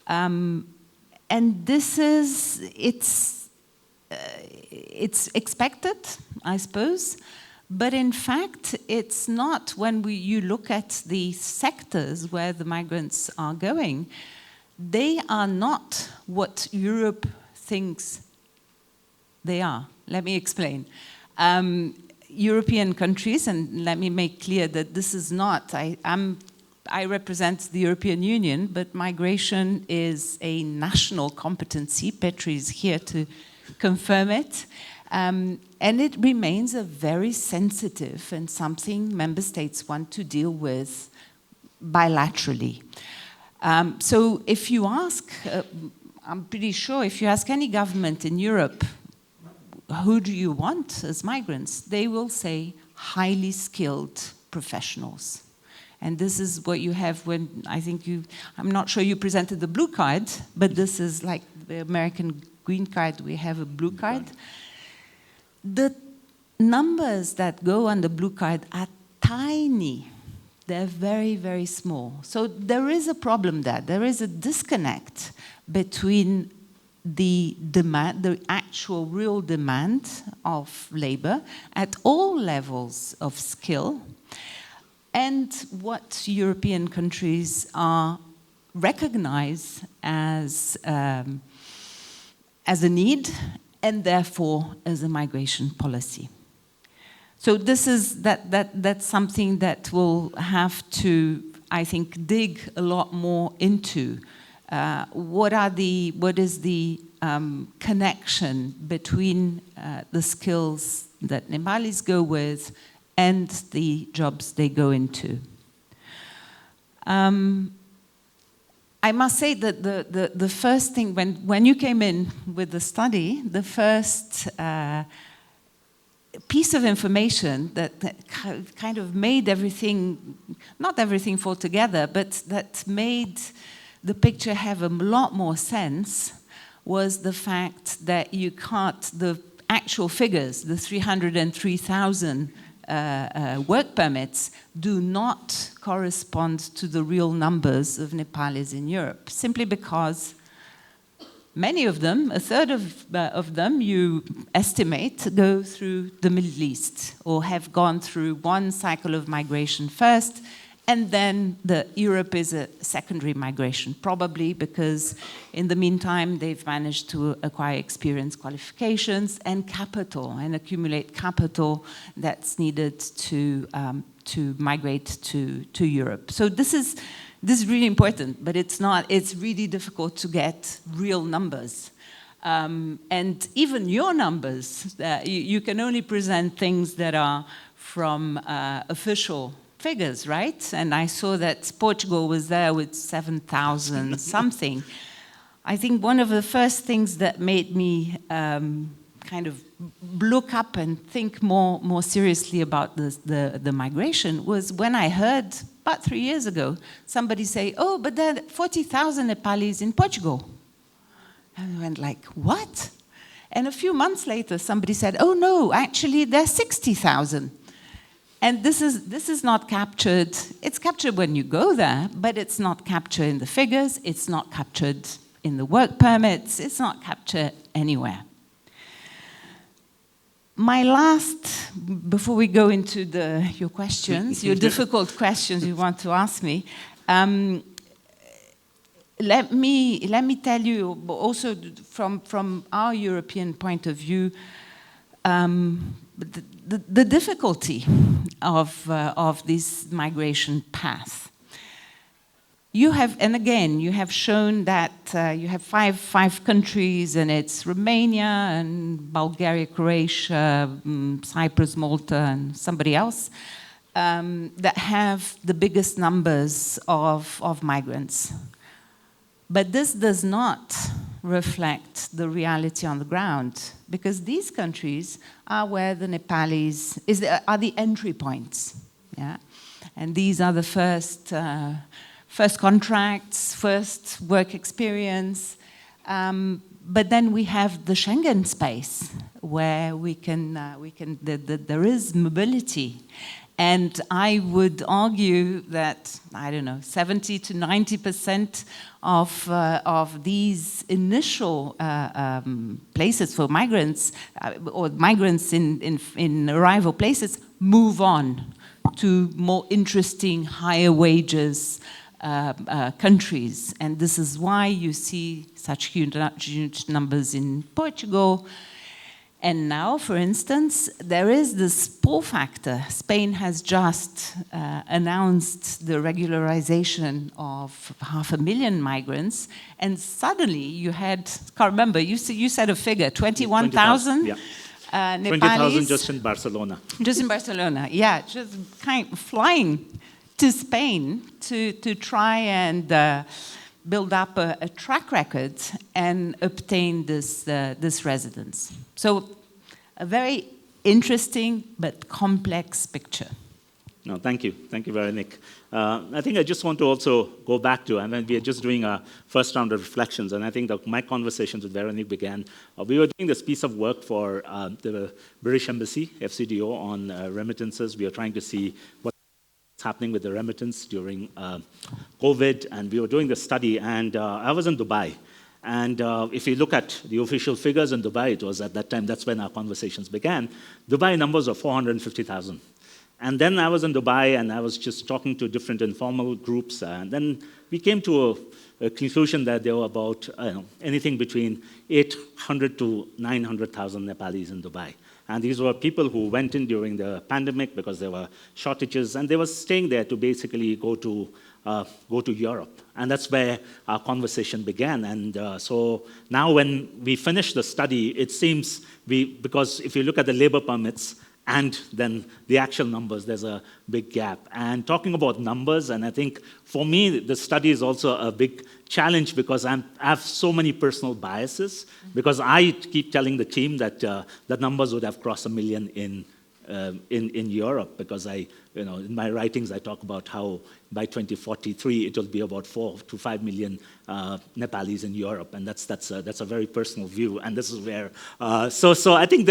And this it's expected, I suppose. But in fact, it's not. When you look at the sectors where the migrants are going, they are not what Europe thinks they are. Let me explain. European countries, and let me make clear that this is not, I represent the European Union, but migration is a national competency. Petri is here to confirm it. And it remains a very sensitive and something member states want to deal with bilaterally. So if you ask, I'm pretty sure if you ask any government in Europe, who do you want as migrants? They will say highly skilled professionals. And this is what you have when, I think I'm not sure you presented the blue card, but this is like the American green card, we have a blue card. The numbers that go on the blue card are tiny. They're very, very small. So there is a problem there. There is a disconnect between the demand, the actual real demand of labor at all levels of skill, and what European countries are recognize as a need, and therefore as a migration policy. So this is that's something that we'll have to, I think, dig a lot more into. What is the connection between the skills that Nepalis go with and the jobs they go into? I must say that the first thing, when you came in with the study, the first piece of information that kind of made everything, not everything fall together, but that made the picture have a lot more sense, was the fact that you can't, the actual figures, the 303,000 work permits do not correspond to the real numbers of Nepalis in Europe, simply because many of them, 1/3 of them, you estimate, go through the Middle East or have gone through one cycle of migration first, and then Europe is a secondary migration, probably because in the meantime they've managed to acquire experience, qualifications, and capital, and accumulate capital that's needed to migrate to Europe. So this is really important, but it's really difficult to get real numbers. And even your numbers, you can only present things that are from official figures, right? And I saw that Portugal was there with 7,000 something. I think one of the first things that made me kind of look up and think more seriously about the migration was when I heard about 3 years ago somebody say, oh, but there are 40,000 Nepalis in Portugal. And I went like, what? And a few months later, somebody said, oh no, actually there are 60,000. And this is not captured. It's captured when you go there, but it's not captured in the figures. It's not captured in the work permits. It's not captured anywhere. My last, before we go into your questions, your difficult questions you want to ask me, let me tell you also from our European point of view, the difficulty of this migration path. You have shown that you have five countries, and it's Romania and Bulgaria, Croatia, Cyprus, Malta, and somebody else that have the biggest numbers of migrants. But this does not reflect the reality on the ground, because these countries are where the Nepalis are the entry points, yeah, and these are the first contracts, first work experience, but then we have the Schengen space where there is mobility. And I would argue that, I don't know, 70 to 90% of these initial places for migrants, or migrants in arrival places, move on to more interesting, higher wages countries. And this is why you see such huge numbers in Portugal. And now, for instance, there is this pull factor. Spain has just announced the regularization of 500,000 migrants, and suddenly you had, can't remember, you said a figure, 21,000 yeah. Nepalis. 20,000 just in Barcelona. Just in Barcelona, yeah, just kind of flying to Spain to try and build up a track record and obtain this residence. So a very interesting but complex picture. No, thank you. Thank you, Veronique. I think I just want to also go back to, and then we are just doing a first round of reflections, and I think that my conversations with Veronique began. We were doing this piece of work for the British Embassy, FCDO, on remittances. We are trying to see what's happening with the remittance during COVID, and we were doing the study, and I was in Dubai. And if you look at the official figures in Dubai, it was at that time, that's when our conversations began, Dubai numbers are 450,000. And then I was in Dubai, and I was just talking to different informal groups, and then we came to a conclusion that there were about anything between 800 to 900,000 Nepalis in Dubai. And these were people who went in during the pandemic because there were shortages, and they were staying there to basically go to Europe. And that's where our conversation began. And so now when we finish the study, it seems because if you look at the labor permits and then the actual numbers, there's a big gap. And talking about numbers, and I think for me, the study is also a big challenge because I have so many personal biases, because I keep telling the team that the numbers would have crossed 1 million in Europe, because in my writings I talk about how by 2043 it will be about 4 to 5 million Nepalis in Europe, and that's a very personal view, and this is where so I think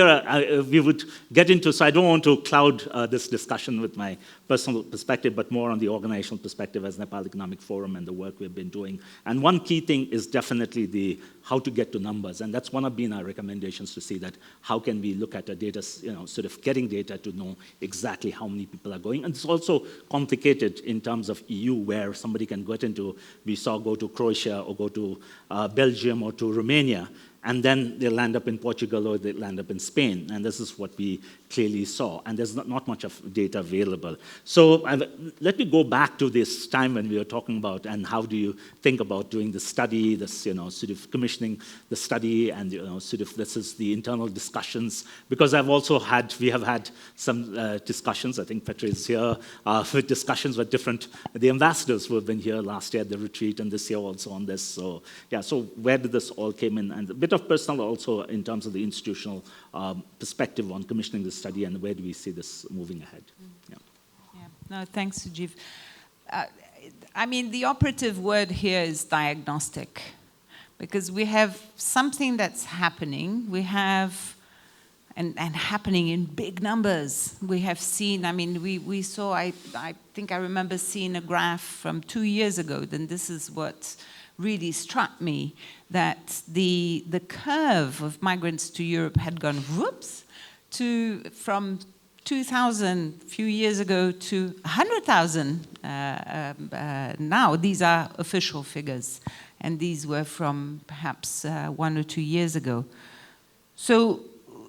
we would get into. So I don't want to cloud this discussion with my personal perspective, but more on the organizational perspective as Nepal Economic Forum and the work we've been doing. And one key thing is definitely how to get to numbers, and that's one of been our recommendations, to see that how can we look at a data, sort of getting data to know exactly how many people are going. And it's also complicated in terms of EU, where somebody can go to Croatia or go to Belgium or to Romania, and then they'll land up in Portugal or they'll land up in Spain. And this is what we clearly saw. And there's not much of data available. So let me go back to this time when we were talking about, and how do you think about doing the study, this, sort of commissioning the study, and, sort of this is the internal discussions. Because we have had some discussions, I think Petra is here, with discussions with the ambassadors who have been here last year at the retreat, and this year also on this. So, yeah, so where did this all came in? And a bit bit of personal also in terms of the institutional perspective on commissioning the study and where do we see this moving ahead. Yeah. No, thanks, Sujeev. I mean, the operative word here is diagnostic, because we have something that's happening. We have, and happening in big numbers. We have seen, I mean, we saw, I think I remember seeing a graph from 2 years ago, then this is what really struck me, that the curve of migrants to Europe had gone whoops from 2,000 a few years ago to 100,000 now. These are official figures, and these were from perhaps 1 or 2 years ago. So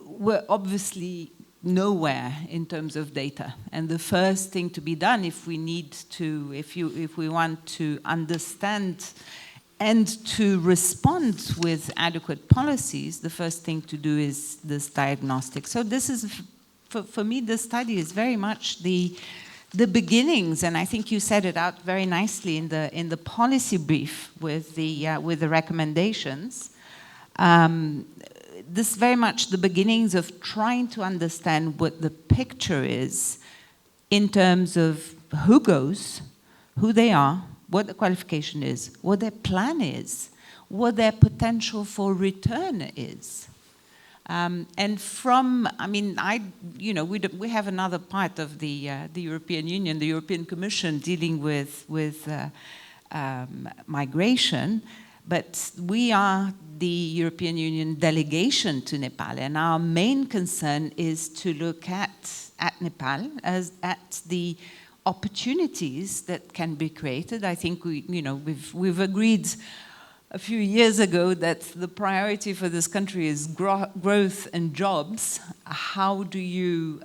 we're obviously nowhere in terms of data. And the first thing to be done if we need to, if we want to understand and to respond with adequate policies, the first thing to do is this diagnostic. So this is, for me, this study is very much the beginnings, and I think you set it out very nicely in the policy brief with the recommendations. This is very much the beginnings of trying to understand what the picture is in terms of who goes, who they are, what the qualification is, what their plan is, what their potential for return is. And from, I mean, we have another part of the European Union, the European Commission, dealing with migration, but we are the European Union delegation to Nepal, and our main concern is to look at Nepal as at the opportunities that can be created. I think we've agreed a few years ago that the priority for this country is growth and jobs. How do you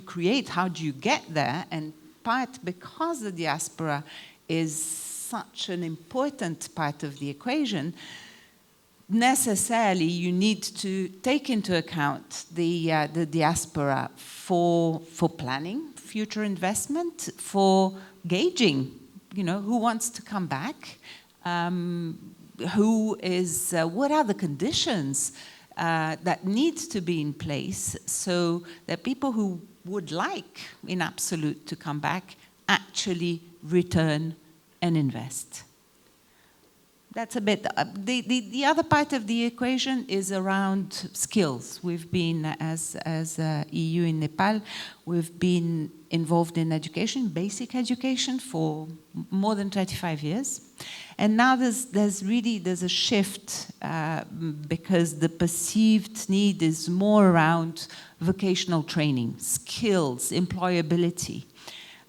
create? How do you get there? And part because the diaspora is such an important part of the equation, necessarily you need to take into account the diaspora for planning future investment, for gauging, who wants to come back, what are the conditions that need to be in place so that people who would like, in absolute, to come back actually return and invest. That's a bit, the other part of the equation is around skills. We've been, as EU in Nepal, we've been involved in education, basic education, for more than 35 years. And now there's a shift because the perceived need is more around vocational training, skills, employability.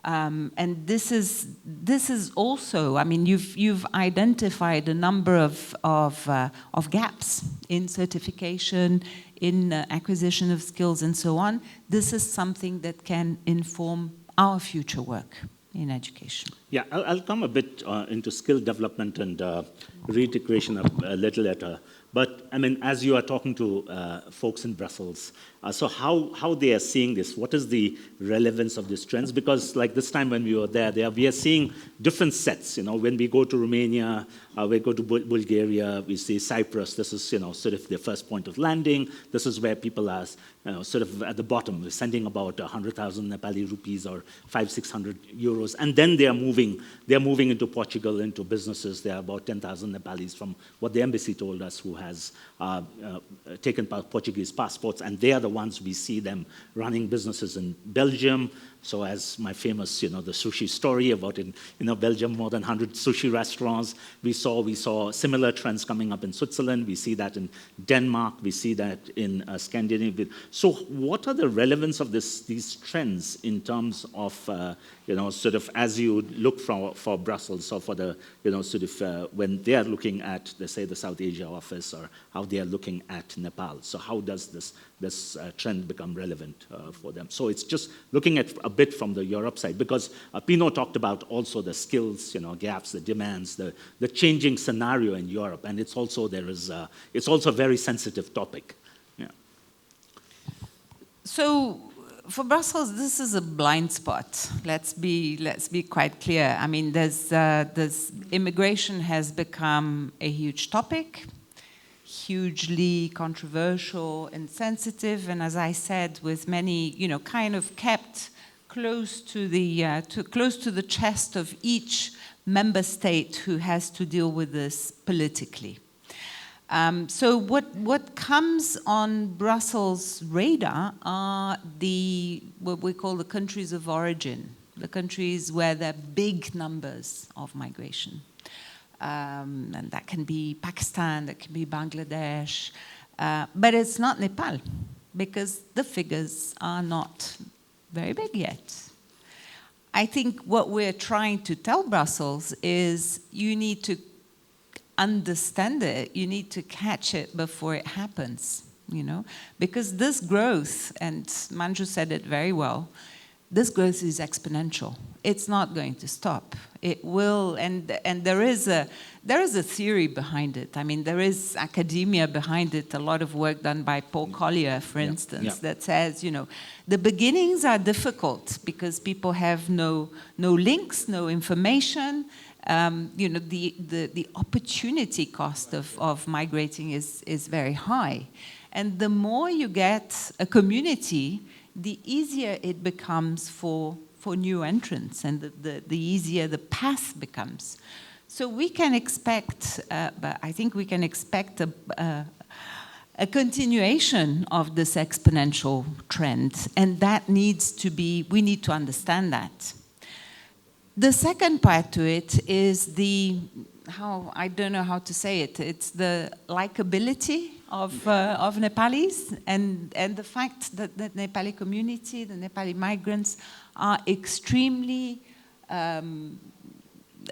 And this is also, I mean, you've identified a number of gaps in certification, in acquisition of skills, and so on. This is something that can inform our future work in education. Yeah, I'll come a bit into skill development and reintegration a little later. But I mean, as you are talking to folks in Brussels, so how they are seeing this? What is the relevance of these trends? Because like this time when we were there, we are seeing different sets. When we go to Romania, we go to Bulgaria, we see Cyprus. This is sort of the first point of landing. This is where people are sort of at the bottom. We're sending about 100,000 Nepali rupees or 500-600 euros, and then they are moving into Portugal, into businesses. There are about 10,000 Nepalis from what the embassy told us who has taken Portuguese passports, and they are the ones we see them running businesses in Belgium. So as my famous, the sushi story about in Belgium, more than 100 sushi restaurants. We saw similar trends coming up in Switzerland. We see that in Denmark. We see that in Scandinavia. So what are the relevance of these trends in terms of, sort of as you look for Brussels or for the, sort of when they are looking at, let's say, the South Asia office or how they are looking at Nepal. So how does this trend become relevant for them? So it's just looking at a bit from the Europe side, because Pino talked about also the skills, gaps, the demands, the changing scenario in Europe, and it's also it's also a very sensitive topic. Yeah. So for Brussels, this is a blind spot. Let's be quite clear. I mean, immigration has become a huge topic. hugely controversial and sensitive, and as I said, with many, kind of kept close to the chest of each member state who has to deal with this politically. So what comes on Brussels' radar are what we call the countries of origin, the countries where there are big numbers of migration. And that can be Pakistan, that can be Bangladesh, but it's not Nepal, because the figures are not very big yet. I think what we're trying to tell Brussels is you need to understand it, you need to catch it before it happens, because this growth, and Manju said it very well, this growth is exponential. It's not going to stop. It will, and there is a theory behind it. I mean, there is academia behind it. A lot of work done by Paul Collier, for instance, that says, the beginnings are difficult because people have no links, no information. The opportunity cost of migrating is very high, and the more you get a community, the easier it becomes for new entrants, and the easier the path becomes. So we can expect, but I think we can expect a continuation of this exponential trend, and that needs to be, we need to understand that. The second part to it is I don't know how to say it, it's the likability of Nepalis, and the fact that the Nepali community, the Nepali migrants, are extremely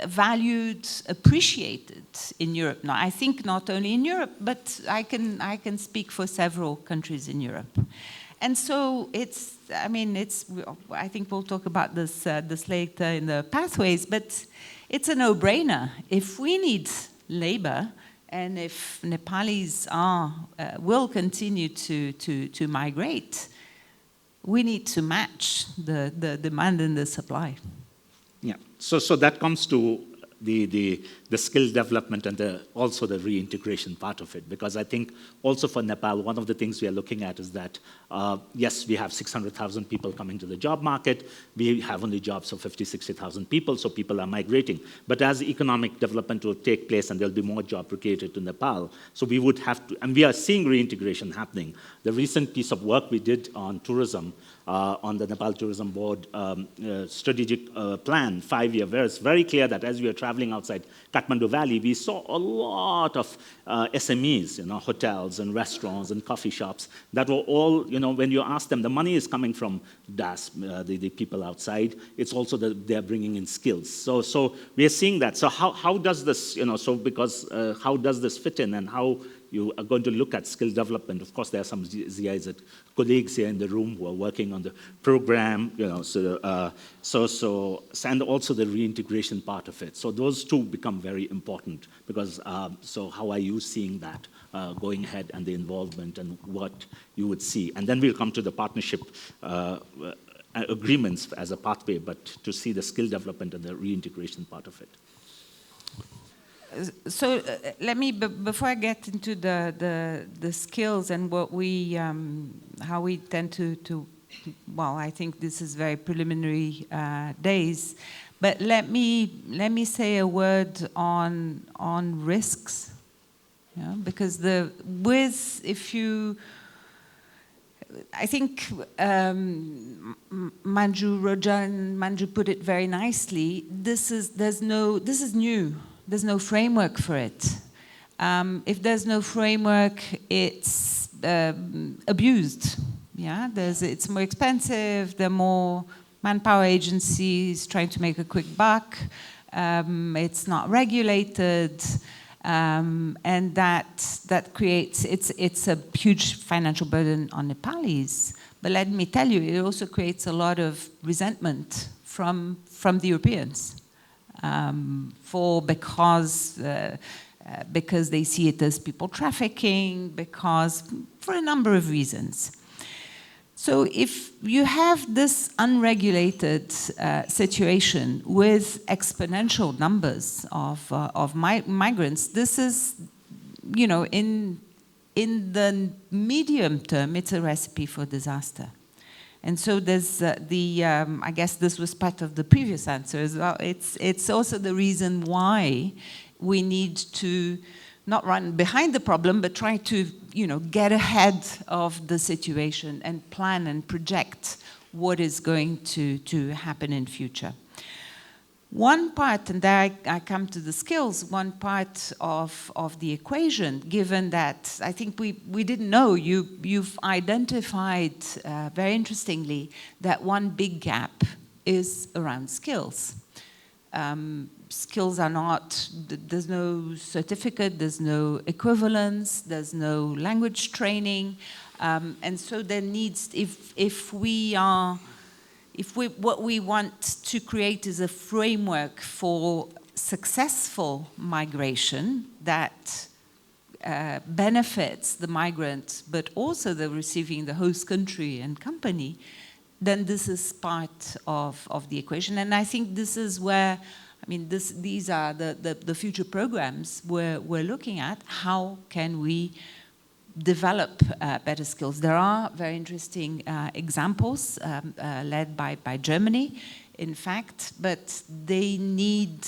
valued, appreciated in Europe. Now, I think not only in Europe, but I can speak for several countries in Europe. And so I think we'll talk about this later in the pathways, but it's a no-brainer. If we need labor, and if Nepalis will continue to migrate, we need to match the demand and the supply. Yeah, so that comes to the skill development and also the reintegration part of it, because I think also for Nepal, one of the things we are looking at is that, yes, we have 600,000 people coming to the job market, we have only jobs for 50, 60,000 people, so people are migrating. But as economic development will take place and there'll be more job created to Nepal, so we would have to, and we are seeing reintegration happening. The recent piece of work we did on tourism, on the Nepal Tourism Board strategic plan, 5-year, where it's very clear that as we are traveling outside Kathmandu Valley, we saw a lot of SMEs, hotels and restaurants and coffee shops that were all, when you ask them, the money is coming from the people outside. It's also that they're bringing in skills. So we are seeing that. So how does this, how does this fit in, and how you are going to look at skill development? Of course, there are some GIZ colleagues here in the room who are working on the program, and also the reintegration part of it. So those two become very important, because so how are you seeing that going ahead, and the involvement and what you would see? And then we'll come to the partnership agreements as a pathway, but to see the skill development and the reintegration part of it. So let me, before I get into the skills and what we, how we tend to, well, I think this is very preliminary days, but let me say a word on risks, because I think Manju put it very nicely. This is new. There's no framework for it. If there's no framework, it's abused. Yeah, it's more expensive. There are more manpower agencies trying to make a quick buck. It's not regulated, and that creates it's a huge financial burden on Nepalis. But let me tell you, it also creates a lot of resentment from the Europeans. Because they see it as people trafficking, for a number of reasons. So if you have this unregulated situation with exponential numbers of migrants, this is, in in the medium term, it's a recipe for disaster. And so there's I guess this was part of the previous answer as well. It's also the reason why we need to not run behind the problem, but try to, get ahead of the situation and plan and project what is going to happen in future. One part, and there I come to the skills, one part of the equation, given that I think we didn't know, you've identified very interestingly that one big gap is around skills. Skills are not, there's no certificate, there's no equivalence, there's no language training, and so there needs, what we want to create is a framework for successful migration that benefits the migrant, but also the receiving the host country and company, then this is part of the equation. And I think this is where, these are the future programs we're looking at. How can we develop better skills? There are very interesting examples led by Germany, in fact, but they need,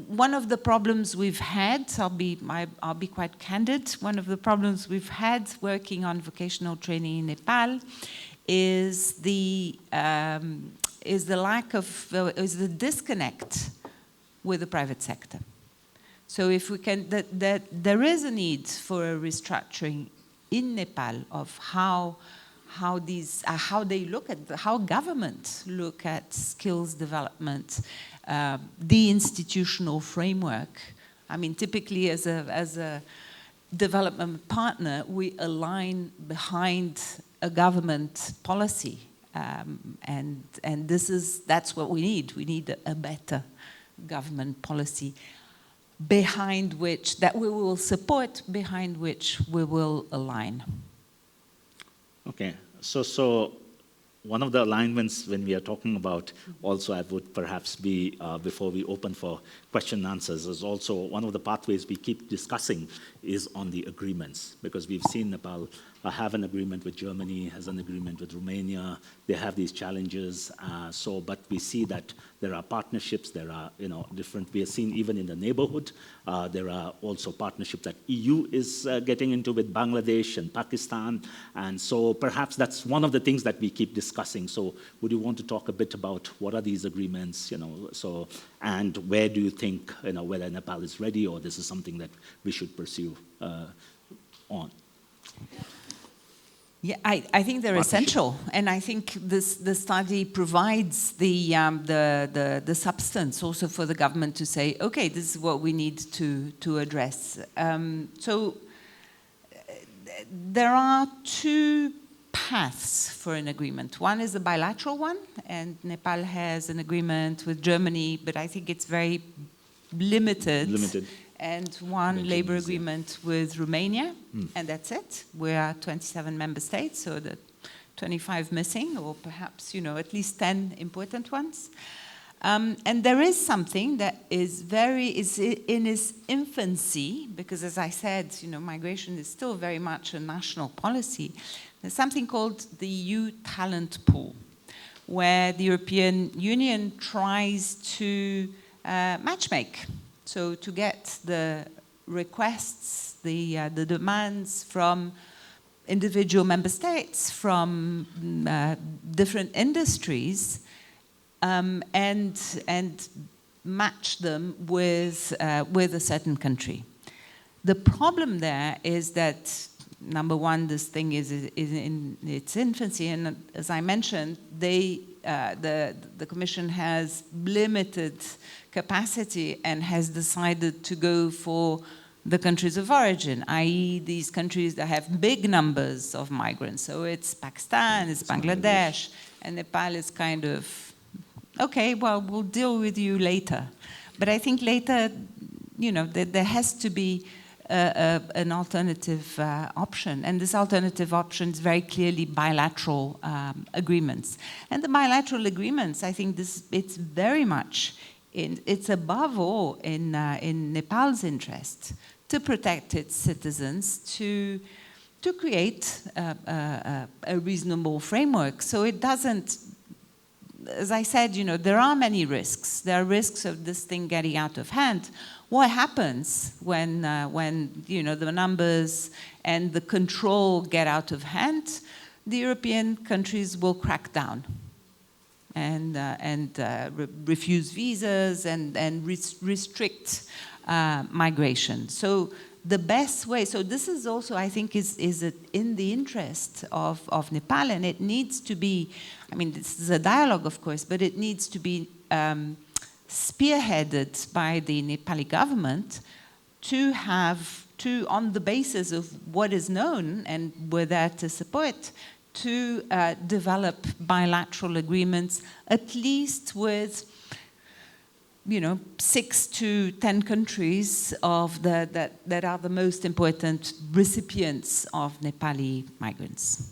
one of the problems we've had, I'll be quite candid, one of the problems we've had working on vocational training in Nepal is the disconnect with the private sector. So if we can, there is a need for a restructuring in Nepal of how governments look at skills development, the institutional framework. Typically as a development partner, we align behind a government policy, and that's what we need. We need a better government policy behind which that we will support, behind which we will align. Okay, so one of the alignments when we are talking about, also I would perhaps be, before we open for question and answers, is also one of the pathways we keep discussing is on the agreements, because we've seen Nepal have an agreement with Germany, has an agreement with Romania. They have these challenges. But we see that there are partnerships. There are, different. We have seen even in the neighborhood. There are also partnerships that EU is getting into with Bangladesh and Pakistan. And so perhaps that's one of the things that we keep discussing. So would you want to talk a bit about what are these agreements? And where do you think, whether Nepal is ready or this is something that we should pursue on? Yeah, I think they're essential, and I think the study provides the substance also for the government to say, okay, this is what we need to address. So there are two paths for an agreement. One is a bilateral one, and Nepal has an agreement with Germany, but I think it's very limited. And one labor agreement with Romania, and that's it. We are 27 member states, so the 25 missing, or perhaps, at least 10 important ones. And there is something that is in its infancy, because as I said, migration is still very much a national policy. There's something called the EU talent pool, where the European Union tries to matchmake. So to get the requests, the demands from individual member states, from different industries, and match them with a certain country. The problem there is that, number one, this thing is in its infancy, and as I mentioned, the Commission has limited capacity and has decided to go for the countries of origin, i.e. these countries that have big numbers of migrants. So it's Pakistan, it's Bangladesh, and Nepal is kind of, okay, well, we'll deal with you later. But I think later, there has to be an alternative option, and this alternative option is very clearly bilateral agreements. And the bilateral agreements, I think it's very much it's above all in Nepal's interest to protect its citizens, to to create a reasonable framework. So it doesn't, as I said, there are many risks. There are risks of this thing getting out of hand. What happens when the numbers and the control get out of hand? The European countries will crack down and refuse visas and restrict migration. So the best way, so this is also, I think, is in the interest of Nepal, and it needs to be, I mean, this is a dialogue, of course, but it needs to be spearheaded by the Nepali government to have, on the basis of what is known, and we're there to support, to develop bilateral agreements, at least with 6 to 10 countries that are the most important recipients of Nepali migrants.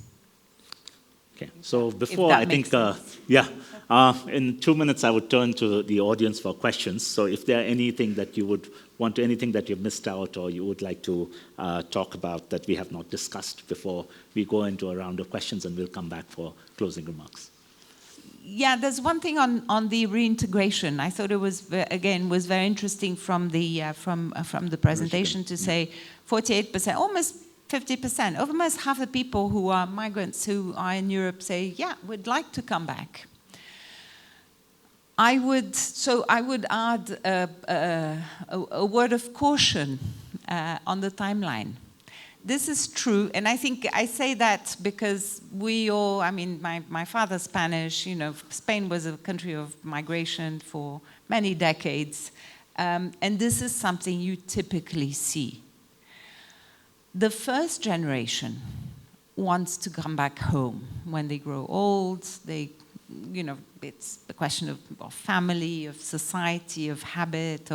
Okay, so before I think, in 2 minutes I would turn to the audience for questions. So if there are anything that you would want to, anything that you've missed out or you would like to talk about that we have not discussed before we go into a round of questions, and we'll come back for closing remarks. Yeah, there's one thing on the reintegration. I thought it was very interesting from the presentation to say 48%, almost 50%, almost half the people who are migrants who are in Europe say, yeah, we'd like to come back. I would add a word of caution on the timeline. This is true, and I think I say that because we all, I mean, my father's Spanish, Spain was a country of migration for many decades, and this is something you typically see. The first generation wants to come back home. When they grow old, it's a question of family, of society, of habit,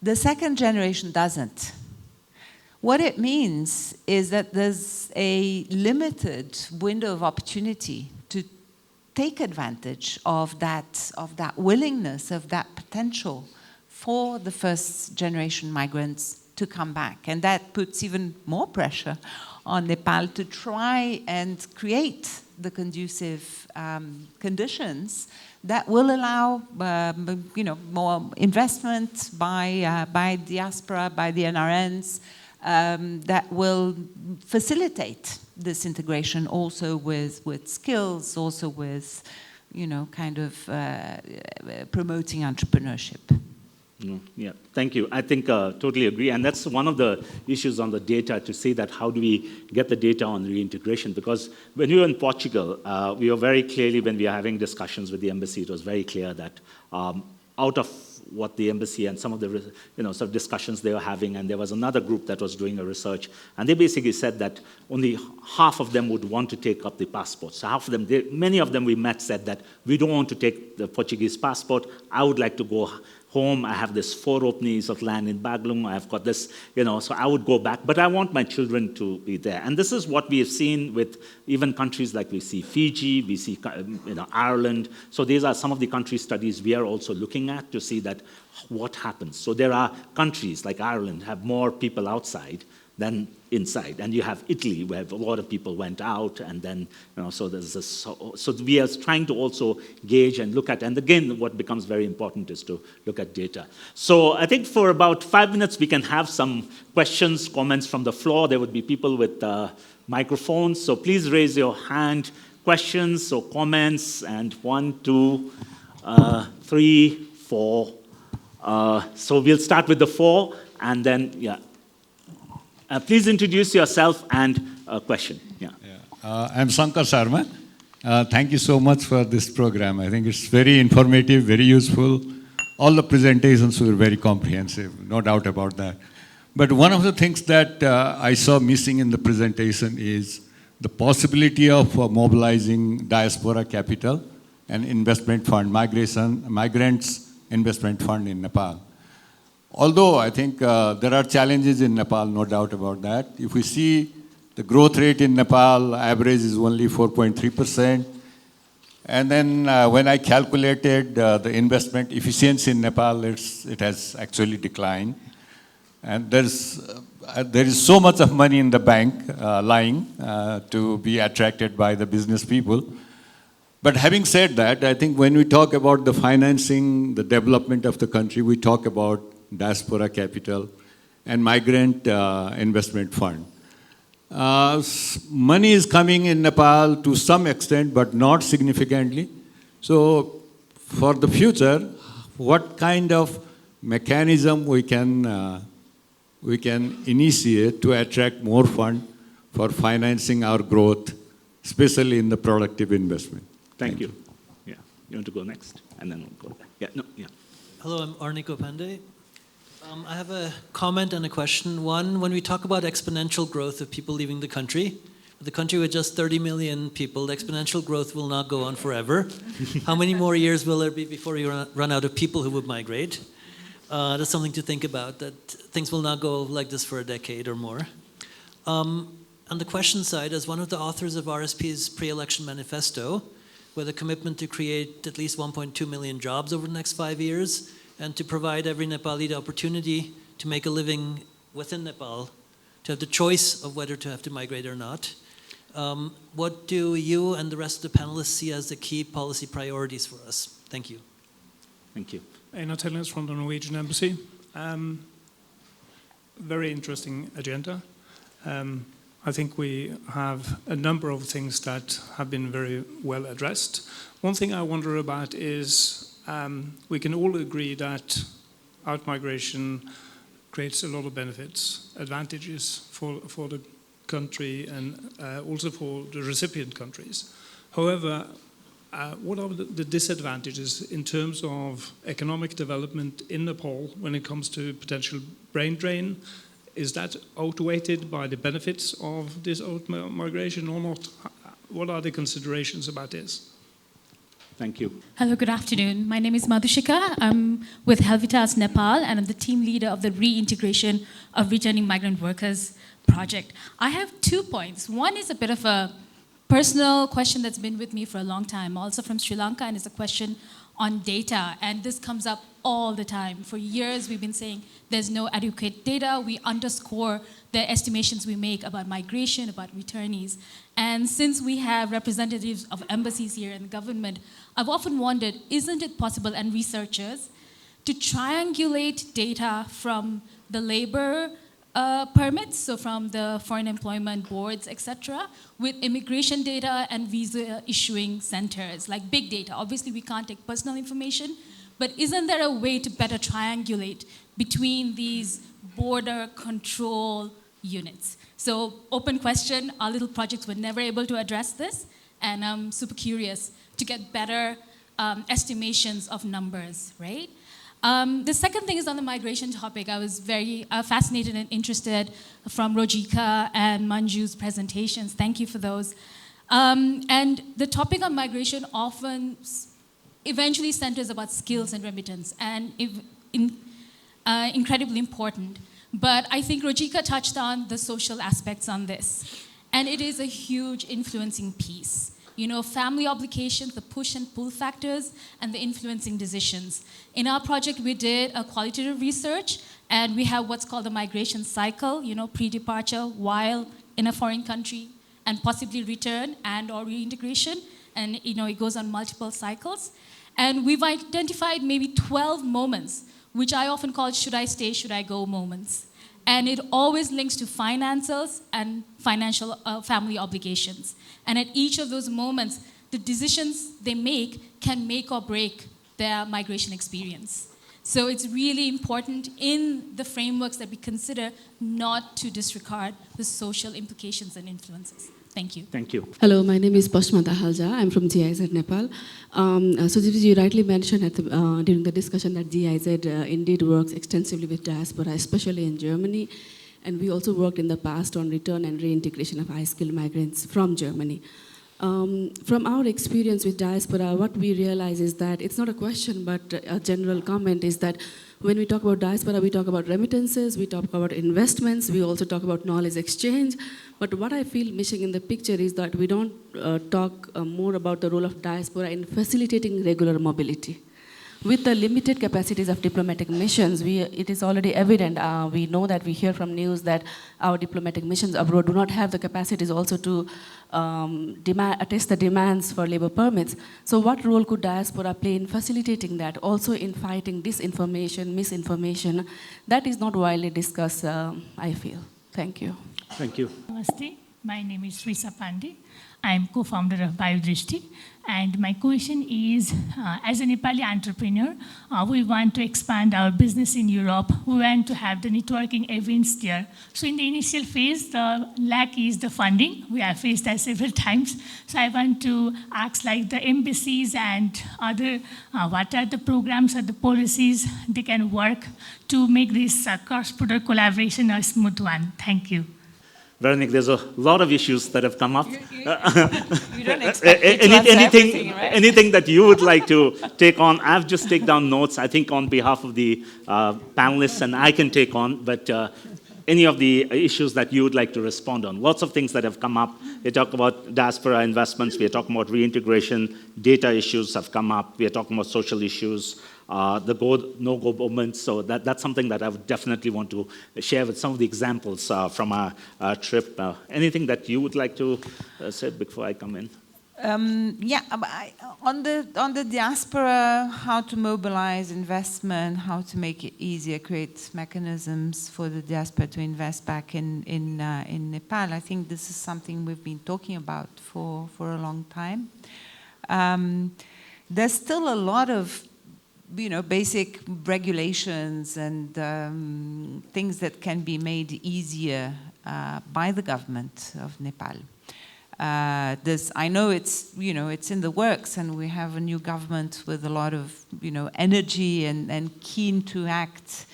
the second generation doesn't. What it means is that there's a limited window of opportunity to take advantage of that willingness, of that potential for the first generation migrants to come back. And that puts even more pressure on Nepal to try and create the conducive conditions that will allow more investment by diaspora, by the NRNs, that will facilitate this integration also with skills, also with, promoting entrepreneurship. Yeah, thank you. I think totally agree. And that's one of the issues on the data, to see that how do we get the data on reintegration? Because when we were in Portugal, we were very clearly, when we were having discussions with the embassy, it was very clear that out of what the embassy and some of the sort of discussions they were having, and there was another group that was doing a research, and they basically said that only half of them would want to take up the passport. So half of them, many of them we met said that we don't want to take the Portuguese passport. I would like to go home. I have this 4 openings of land in Baglung. I've got this, so I would go back. But I want my children to be there. And this is what we have seen with even countries like we see Fiji, we see Ireland. So these are some of the country studies we are also looking at to see that what happens. So there are countries like Ireland have more people outside than inside. And you have Italy, where a lot of people went out, and then, so there's this, so we are trying to also gauge and look at, and again, what becomes very important is to look at data. So I think for about 5 minutes, we can have some questions, comments from the floor. There would be people with microphones, so please raise your hand. Questions or comments, and 1, 2, 3, 4. So we'll start with the 4, and then, yeah. Please introduce yourself and a question. Yeah. I'm Sankar Sharma. Thank you so much for this program. I think it's very informative, very useful. All the presentations were very comprehensive, no doubt about that. But one of the things that I saw missing in the presentation is the possibility of mobilizing diaspora capital and investment fund, migrants investment fund in Nepal. Although I think there are challenges in Nepal, no doubt about that. If we see the growth rate in Nepal, average is only 4.3%. And then when I calculated the investment efficiency in Nepal, it has actually declined. And there is so much of money in the bank lying to be attracted by the business people. But having said that, I think when we talk about the financing, the development of the country, we talk about diaspora capital and migrant investment fund. Money is coming in Nepal to some extent, but not significantly. So for the future, what kind of mechanism we can initiate to attract more fund for financing our growth, especially in the productive investment? Thank you. Yeah, you want to go next? And then we'll go back. Yeah, no, yeah. Hello, I'm Arniko Pandey. I have a comment and a question. One, when we talk about exponential growth of people leaving the country with just 30 million people, the exponential growth will not go on forever. How many more years will there be before you run out of people who would migrate? That's something to think about, that things will not go like this for a decade or more. On the question side, as one of the authors of RSP's pre-election manifesto, with a commitment to create at least 1.2 million jobs over the next 5 years, and to provide every Nepali the opportunity to make a living within Nepal, to have the choice of whether to have to migrate or not. What do you and the rest of the panelists see as the key policy priorities for us? Thank you. Thank you. Einar Tellnes from the Norwegian Embassy. Very interesting agenda. I think we have a number of things that have been very well addressed. One thing I wonder about is we can all agree that out-migration creates a lot of benefits, advantages for the country and also for the recipient countries. However, what are the disadvantages in terms of economic development in Nepal when it comes to potential brain drain? Is that outweighed by the benefits of this out-migration or not? What are the considerations about this? Thank you. Hello, good afternoon. My name is Madhushika. I'm with Helvetas Nepal, and I'm the team leader of the reintegration of returning migrant workers project. I have 2 points. One is a bit of a personal question that's been with me for a long time, also from Sri Lanka, and it's a question on data. And this comes up all the time. For years, we've been saying there's no adequate data. We underscore the estimations we make about migration, about returnees. And since we have representatives of embassies here and government, I've often wondered, isn't it possible, and researchers, to triangulate data from the labor permits, so from the foreign employment boards, etc., with immigration data and visa issuing centers, like big data. Obviously, we can't take personal information, but isn't there a way to better triangulate between these border control units? So, open question, our little projects were never able to address this, and I'm super curious to get better estimations of numbers, right? The second thing is on the migration topic. I was very fascinated and interested from Rojika and Manju's presentations. Thank you for those. And the topic on migration often eventually centers about skills and remittance, and incredibly important. But I think Rojika touched on the social aspects on this. And it is a huge influencing piece. You know, family obligations, the push and pull factors, and the influencing decisions. In our project, we did a qualitative research, and we have what's called the migration cycle, you know, pre-departure, while in a foreign country, and possibly return and or reintegration. And, you know, it goes on multiple cycles. And we've identified maybe 12 moments, which I often call should I stay, should I go moments. And it always links to finances and financial family obligations. And at each of those moments, the decisions they make can make or break their migration experience. So it's really important in the frameworks that we consider not to disregard the social implications and influences. Thank you. Thank you. Hello, my name is Pashma Dahalja. I'm from GIZ Nepal. So you rightly mentioned during the discussion that GIZ indeed works extensively with diaspora, especially in Germany. And we also worked in the past on return and reintegration of high-skilled migrants from Germany. From our experience with diaspora, what we realize is that it's not a question, but a general comment is that when we talk about diaspora, we talk about remittances, we talk about investments, we also talk about knowledge exchange. But what I feel missing in the picture is that we don't talk more about the role of diaspora in facilitating regular mobility. with the limited capacities of diplomatic missions, it is already evident. We know that we hear from news that our diplomatic missions abroad do not have the capacities also to attest the demands for labor permits. So what role could diaspora play in facilitating that, also in fighting disinformation, misinformation? That is not widely discussed, I feel. Thank you. Thank you. Namaste. My name is Srisa Pandey. I am co-founder of Biodrishti. And my question is, as a Nepali entrepreneur, we want to expand our business in Europe. We want to have the networking events there. So in the initial phase, the lack is the funding. We have faced that several times. So I want to ask like the embassies and other, what are the programs or the policies they can work to make this cross-border collaboration a smooth one? Thank you. Veronique, there's a lot of issues that have come up. You don't expect me to answer everything, right? Anything that you would like to take on? I've just taken down notes, I think, on behalf of the panelists, and I can take on, but any of the issues that you would like to respond on. Lots of things that have come up. We talk about diaspora investments. We are talking about reintegration. Data issues have come up. We are talking about social issues. The go, no-go movement. So that's something that I would definitely want to share with some of the examples from our trip. Anything that you would like to say before I come in? Yeah, on the diaspora, how to mobilize investment, how to make it easier, create mechanisms for the diaspora to invest back in Nepal. I think this is something we've been talking about for a long time. There's still a lot of basic regulations and things that can be made easier by the government of Nepal. I know it's in the works, and we have a new government with a lot of energy and keen to act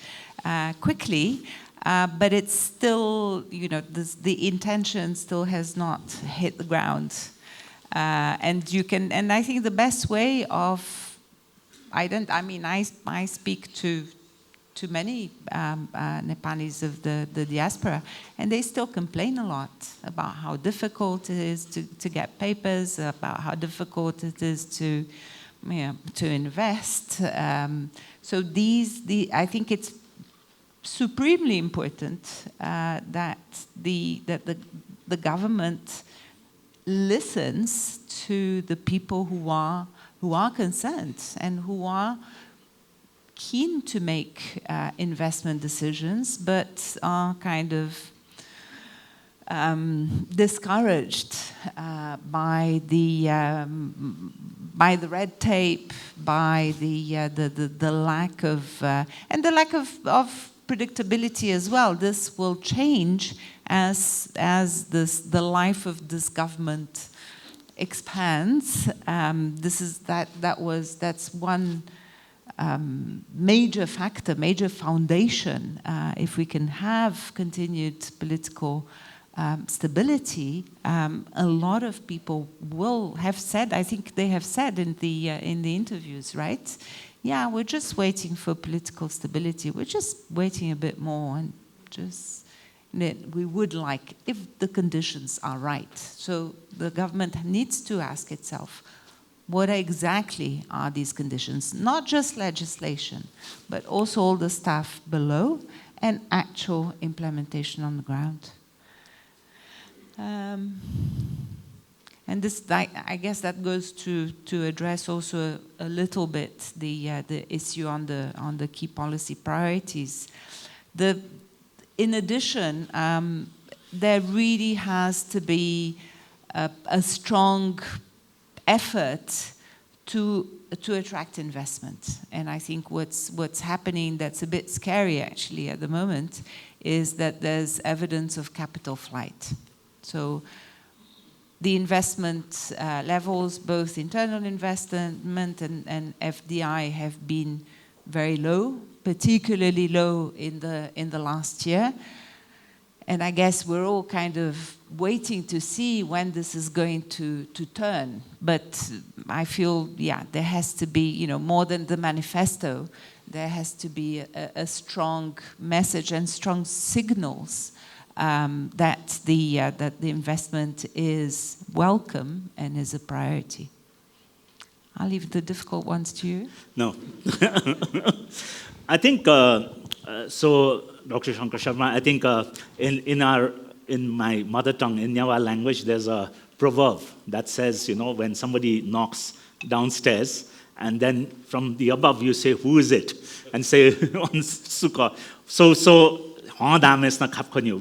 quickly, but it's still the intention still has not hit the ground, and I think the best way of I speak to many Nepalis of the diaspora, and they still complain a lot about how difficult it is to get papers, about how difficult it is to invest. So I think it's supremely important that the government listens to the people who are concerned and who are keen to make investment decisions, but are kind of discouraged by the red tape, by the lack of and the lack of predictability as well. This will change as the life of this government expands. That's one major factor, major foundation. If we can have continued political stability, a lot of people will have said, I think they have said in the interviews, right? Yeah, we're just waiting for political stability. We're just waiting a bit more, and we would like, if the conditions are right. So the government needs to ask itself, what exactly are these conditions? Not just legislation, but also all the stuff below and actual implementation on the ground. And this, I guess, that goes to address also a little bit the issue on the key policy priorities. In addition, there really has to be a strong effort to attract investment. And I think what's happening that's a bit scary actually at the moment is that there's evidence of capital flight. So the investment levels, both internal investment and FDI, have been very low, particularly low in the last year. And I guess we're all kind of waiting to see when this is going to turn. But I feel, yeah, there has to be, more than the manifesto, there has to be a strong message and strong signals that the investment is welcome and is a priority. I'll leave the difficult ones to you. No. I think, so Dr. Shankar Sharma, I think in my mother tongue, in Nyawa language, there's a proverb that says, when somebody knocks downstairs, and then from the above you say, who is it? And say, on Sukha.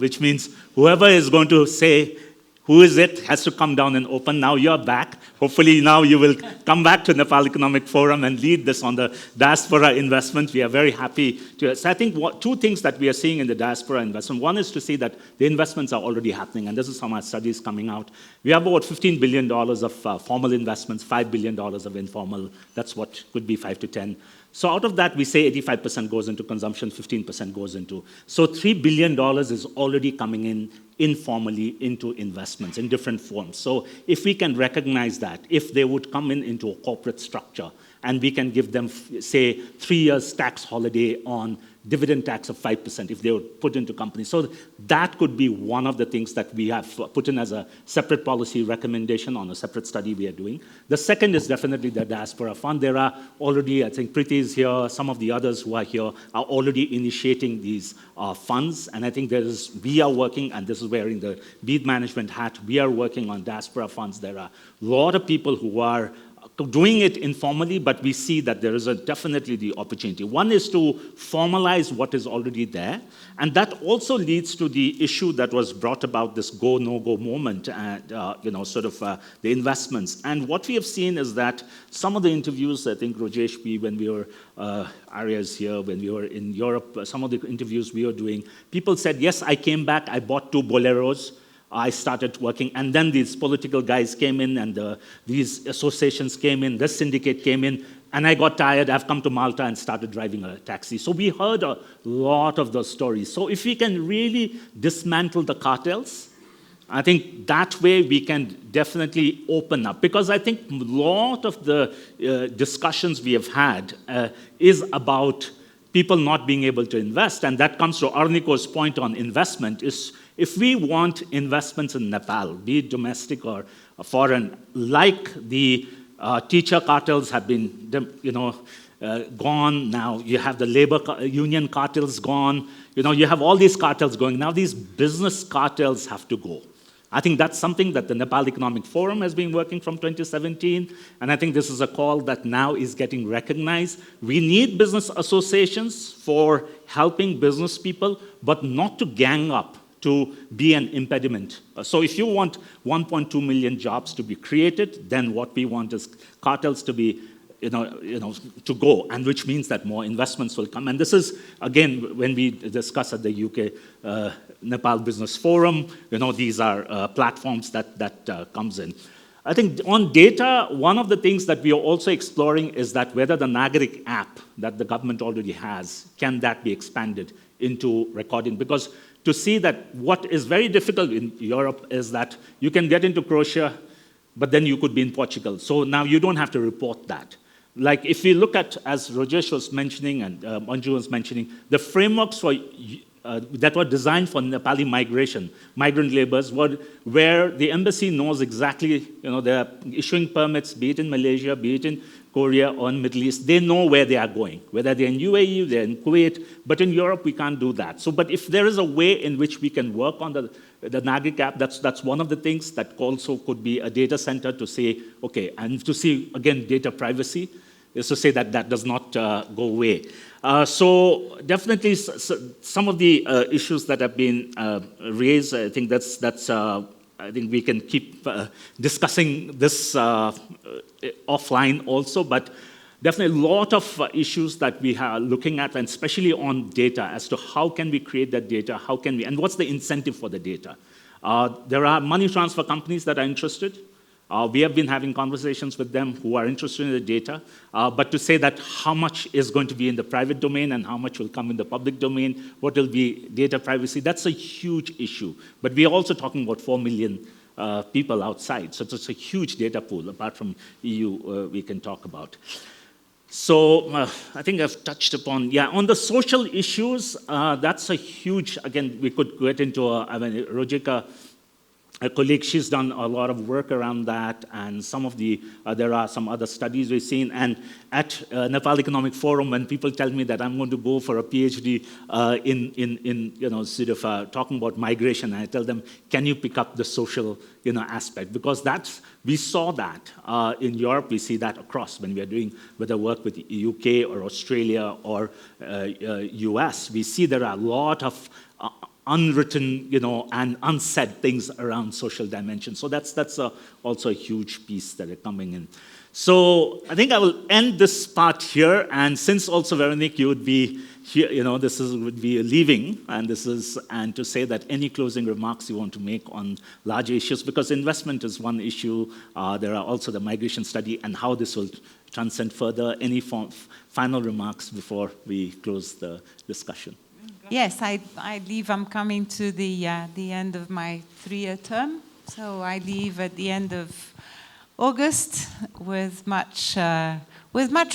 Which means whoever is going to say, who is it, has to come down and open. Now you're back. Hopefully now you will come back to Nepal Economic Forum and lead this on the diaspora investment. We are very happy to. So I think two things that we are seeing in the diaspora investment. One is to see that the investments are already happening, and this is some of our studies coming out. We have about $15 billion of formal investments, $5 billion of informal. That's what could be 5 to 10. So out of that, we say 85% goes into consumption, 15% goes into. So $3 billion is already coming in informally into investments in different forms. So if we can recognize that, if they would come into a corporate structure, and we can give them, say, 3 years tax holiday on dividend tax of 5% if they were put into companies. So that could be one of the things that we have put in as a separate policy recommendation on a separate study we are doing. The second is definitely the diaspora fund. There are already, I think Priti is here, some of the others who are here are already initiating these funds. And I think we are working, and this is wearing the bead management hat, we are working on diaspora funds. There are a lot of people who are doing it informally, but we see that there is definitely the opportunity. One is to formalize what is already there, and that also leads to the issue that was brought about this go, no-go moment, and the investments. And what we have seen is that some of the interviews, I think Rajesh, when we were, Arya's here, when we were in Europe, some of the interviews we were doing, people said, yes, I came back, I bought 2 Boleros, I started working, and then these political guys came in, and these associations came in, this syndicate came in, and I got tired. I've come to Malta and started driving a taxi. So we heard a lot of those stories. So if we can really dismantle the cartels, I think that way we can definitely open up. Because I think a lot of the discussions we have had is about people not being able to invest, and that comes to Arniko's point on investment, is if we want investments in Nepal, be it domestic or foreign, like the teacher cartels have been, gone now. You have the labor union cartels gone. You have all these cartels going. Now these business cartels have to go. I think that's something that the Nepal Economic Forum has been working from 2017, and I think this is a call that now is getting recognized. We need business associations for helping business people, but not to gang up to be an impediment. So if you want 1.2 million jobs to be created, then what we want is cartels to be, to go, and which means that more investments will come. And this is, again, when we discuss at the UK Nepal Business Forum, these are platforms that comes in. I think on data, one of the things that we are also exploring is that whether the Nagarik app that the government already has, can that be expanded into recording? Because to see that what is very difficult in Europe is that you can get into Croatia, but then you could be in Portugal. So now you don't have to report that. Like if we look at, as Rajesh was mentioning and Manju was mentioning, the frameworks for that were designed for Nepali migration, migrant laborers, where the embassy knows exactly, they're issuing permits, be it in Malaysia, be it in Korea or in Middle East, they know where they are going, whether they're in UAE, they're in Kuwait, but in Europe we can't do that. So, but if there is a way in which we can work on the Nagrik app, that's one of the things that also could be a data center to say, okay, and to see, again, data privacy, is to say that that does not go away. So definitely some of the issues that have been raised, I think I think we can keep discussing this offline also, but definitely a lot of issues that we are looking at, and especially on data, as to how can we create that data, how can we, and what's the incentive for the data. There are money transfer companies that are interested. We have been having conversations with them who are interested in the data, but to say that how much is going to be in the private domain and how much will come in the public domain, what will be data privacy, that's a huge issue. But we are also talking about 4 million people outside, so it's a huge data pool, apart from EU we can talk about. So I think I've touched upon, on the social issues, that's a huge, again, we could get into, Rojika a colleague, she's done a lot of work around that, and some of the, there are some other studies we've seen. And at Nepal Economic Forum, when people tell me that I'm going to go for a PhD in sort of talking about migration, I tell them, can you pick up the social, aspect? Because that's, we saw that in Europe, we see that across when we are doing whether work with the UK or Australia or US. We see there are a lot of unwritten, and unsaid things around social dimension. So that's also a huge piece that are coming in. So I think I will end this part here. And since also, Veronique, you would be here, would be leaving, and to say that any closing remarks you want to make on larger issues, because investment is one issue. There are also the migration study and how this will transcend further. Any final remarks before we close the discussion? Yes, I leave. I'm coming to the end of my 3-year term, so I leave at the end of August with much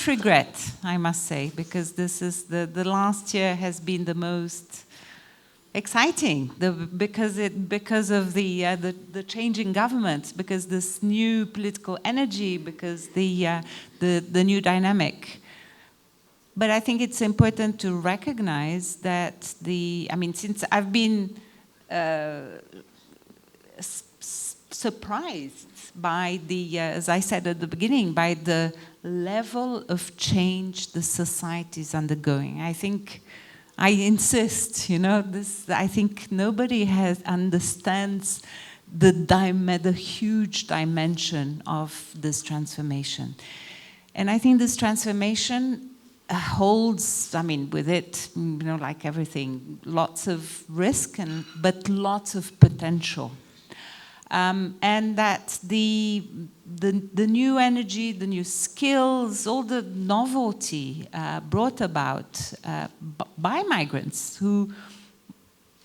regret, I must say, because this is the last year has been the most exciting, because of the changing government, because this new political energy, because the new dynamic. But I think it's important to recognize that since I've been surprised by as I said at the beginning, by the level of change the society is undergoing. I think, I insist, I think nobody understands the huge dimension of this transformation. And I think this transformation holds, with it, like everything, lots of risk, but lots of potential. And that the new energy, the new skills, all the novelty brought about by migrants who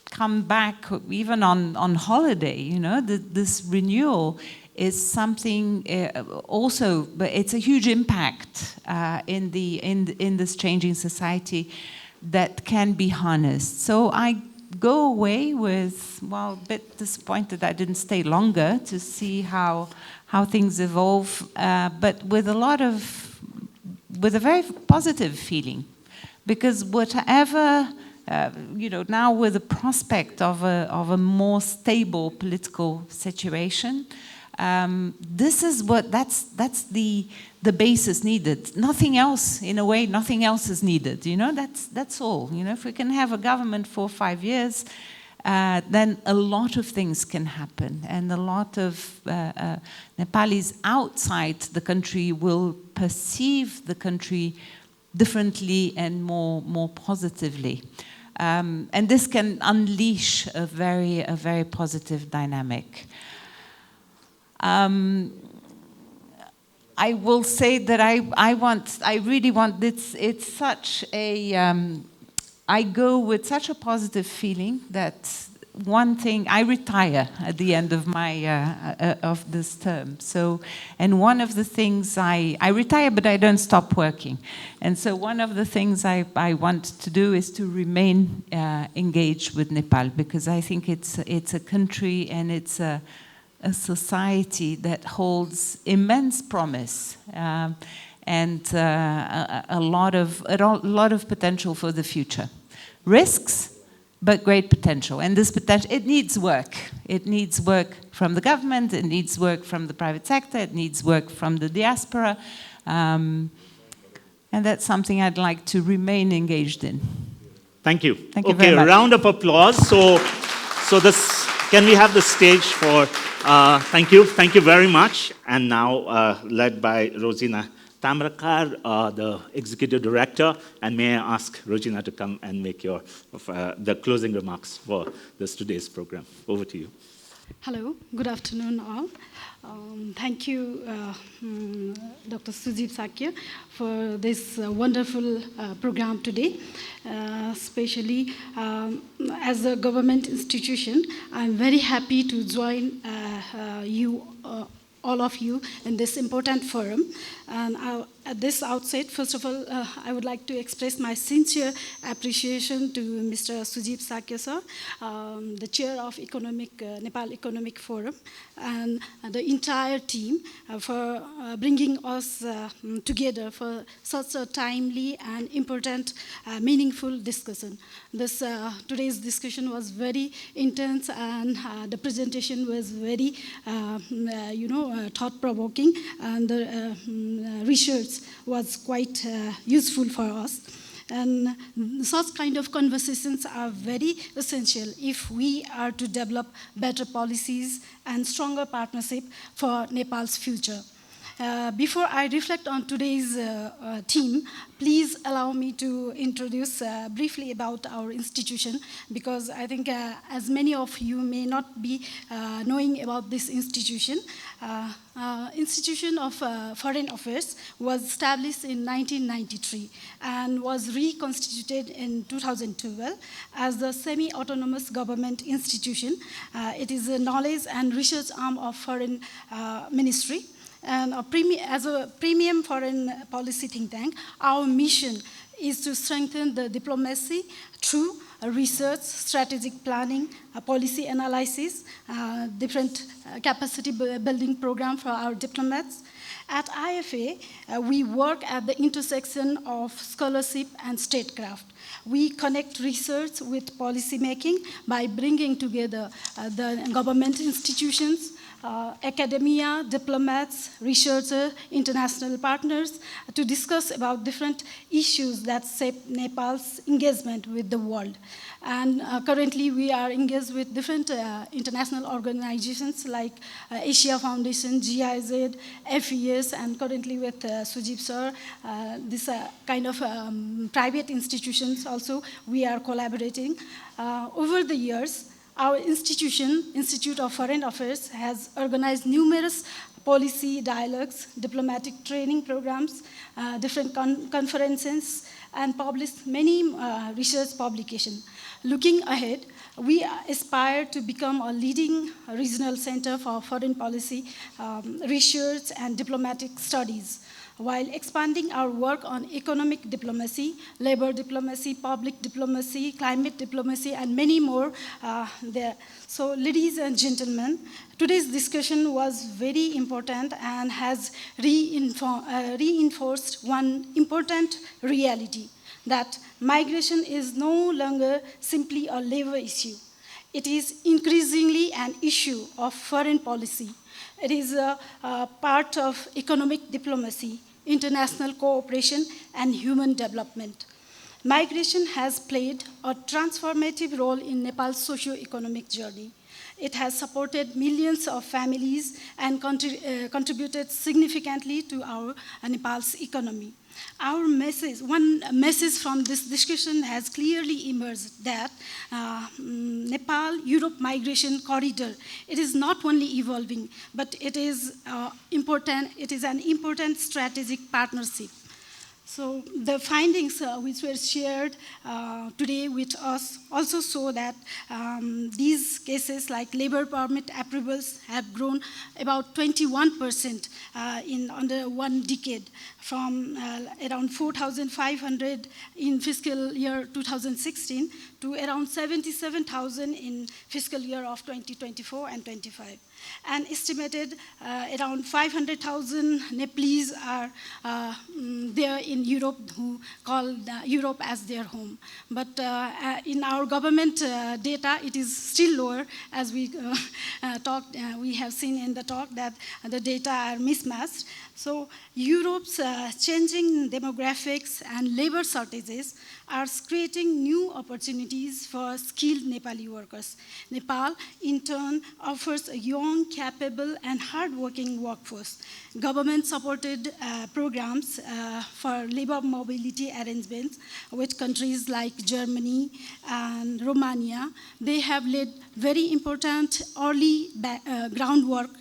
come back even on holiday, this renewal is something also, but it's a huge impact in this changing society that can be harnessed. So I go away with, a bit disappointed I didn't stay longer to see how things evolve, but with a very positive feeling, because whatever. Now with the prospect of a more stable political situation, this is that's the basis needed. Nothing else, in a way, nothing else is needed. That's all. If we can have a government for 5 years, then a lot of things can happen, and a lot of Nepalis outside the country will perceive the country differently and more positively. And this can unleash a very positive dynamic. I will say that I really want, it's such a, I go with such a positive feeling that one thing, I retire at the end of of this term. So, and one of the things I retire, but I don't stop working. And so one of the things I want to do is to remain engaged with Nepal, because I think it's a country and it's a society that holds immense promise and a lot of potential for the future. Risks, but great potential. And this potential, it needs work. It needs work from the government, it needs work from the private sector, it needs work from the diaspora. And that's something I'd like to remain engaged in. Thank you. Thank you very much. Okay, a round of applause. So this, can we have the stage for, thank you very much. And now led by Rosina Tamrakar, the Executive Director, and may I ask Rosina to come and make the closing remarks for today's program. Over to you. Hello, good afternoon all. Thank you, Dr. Sujit Sakya, for this wonderful program today. Especially as a government institution, I'm very happy to join all of you in this important forum. And At this outset, first of all, I would like to express my sincere appreciation to Mr. Sujip Sakya sir, the chair of Nepal Economic Forum, and the entire team for bringing us together for such a timely and important, meaningful discussion. Today's discussion was very intense, and the presentation was very, thought-provoking, and the research was quite useful for us. And such kind of conversations are very essential if we are to develop better policies and stronger partnership for Nepal's future. Before I reflect on today's theme, please allow me to introduce briefly about our institution, because I think as many of you may not be knowing about this institution. Institution of Foreign Affairs was established in 1993 and was reconstituted in 2012 as the semi-autonomous government institution. It is a knowledge and research arm of Foreign Ministry. And as a premium foreign policy think tank, our mission is to strengthen the diplomacy through research, strategic planning, policy analysis, different capacity building program for our diplomats. At IFA, we work at the intersection of scholarship and statecraft. We connect research with policy making by bringing together the government institutions, academia, diplomats, researchers, international partners to discuss about different issues that shape Nepal's engagement with the world. And currently we are engaged with different international organizations like Asia Foundation, GIZ, FES, and currently with Sujip sir, this kind of private institutions also we are collaborating. Over the years, our institution, Institute of Foreign Affairs, has organized numerous policy dialogues, diplomatic training programs, different conferences, and published many research publications. Looking ahead, we aspire to become a leading regional center for foreign policy research and diplomatic studies, while expanding our work on economic diplomacy, labor diplomacy, public diplomacy, climate diplomacy, and many more there. So, ladies and gentlemen, today's discussion was very important and has reinforced one important reality, that migration is no longer simply a labor issue. It is increasingly an issue of foreign policy. It is a part of economic diplomacy, international cooperation, and human development. Migration has played a transformative role in Nepal's socio-economic journey. It has supported millions of families and contributed significantly to our Nepal's economy. One message from this discussion has clearly emerged that Nepal-Europe Migration Corridor, it is not only evolving, but it is an important strategic partnership. So the findings which were shared today with us also show that these cases like labor permit approvals have grown about 21% in under 1 decade, from around 4,500 in fiscal year 2016 to around 77,000 in fiscal year of 2024 and 25. And estimated around 500,000 Nepalese are there in Europe who call Europe as their home. But in our government data, it is still lower, as we talked. We have seen in the talk that the data are mismatched. So Europe's changing demographics and labor shortages are creating new opportunities for skilled Nepali workers. Nepal, in turn, offers a young, capable, and hardworking workforce. Government-supported programs for labor mobility arrangements with countries like Germany and Romania, they have laid very important early groundwork.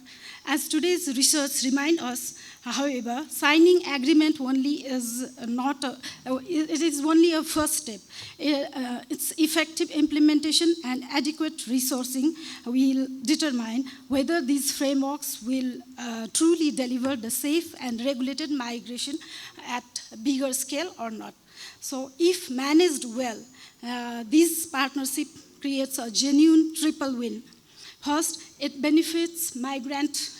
As today's research reminds us, However, signing agreement only is not it is only a first step. Its effective implementation and adequate resourcing will determine whether these frameworks will truly deliver the safe and regulated migration at a bigger scale or not. So if managed well, this partnership creates a genuine triple win. First, it benefits migrant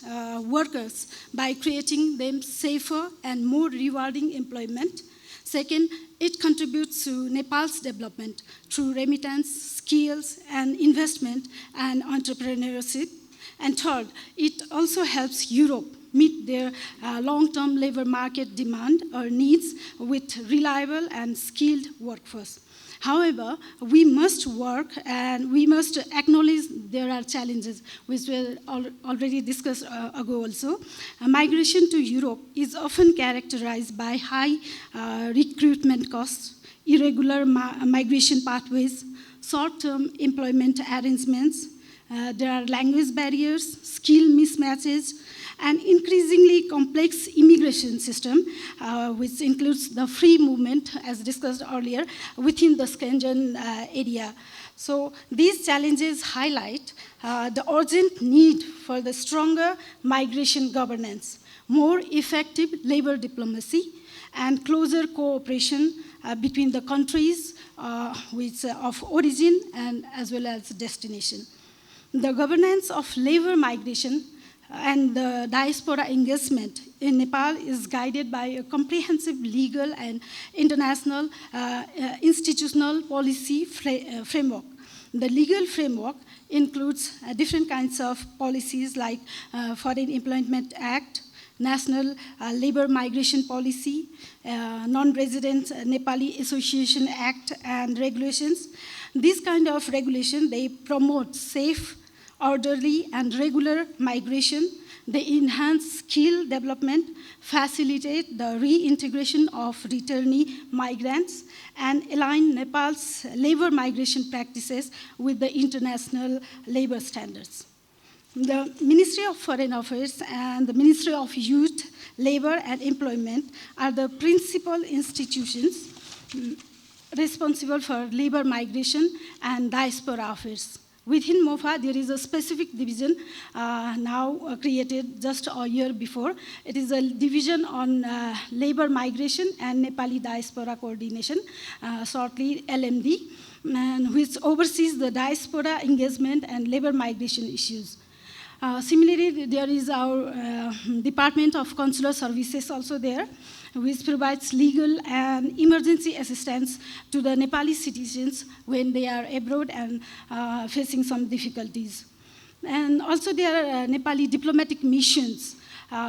workers by creating them safer and more rewarding employment. Second, it contributes to Nepal's development through remittance, skills, and investment and entrepreneurship. And third, it also helps Europe meet their long-term labor market demand or needs with reliable and skilled workforce. However, we must work and we must acknowledge there are challenges, which were already discussed ago also. Migration to Europe is often characterized by high recruitment costs, irregular migration pathways, short-term employment arrangements. There are language barriers, skill mismatches, an increasingly complex immigration system, which includes the free movement, as discussed earlier, within the Schengen area. So these challenges highlight the urgent need for the stronger migration governance, more effective labor diplomacy, and closer cooperation between the countries of origin and as well as destination. The governance of labor migration and the diaspora engagement in Nepal is guided by a comprehensive legal and international institutional policy framework. The legal framework includes different kinds of policies like Foreign Employment Act, National Labor Migration Policy, Non-Resident Nepali Association Act and regulations. These kind of regulation, they promote safe, orderly and regular migration. They enhance skill development, facilitate the reintegration of returnee migrants, and align Nepal's labor migration practices with the international labor standards. The Ministry of Foreign Affairs and the Ministry of Youth, Labor and Employment are the principal institutions responsible for labor migration and diaspora affairs. Within MOFA, there is a specific division now created just a year before. It is a division on labor migration and Nepali diaspora coordination, shortly LMD, and which oversees the diaspora engagement and labor migration issues. Similarly, there is our Department of Consular Services also there, which provides legal and emergency assistance to the Nepali citizens when they are abroad and facing some difficulties. And also there are Nepali diplomatic missions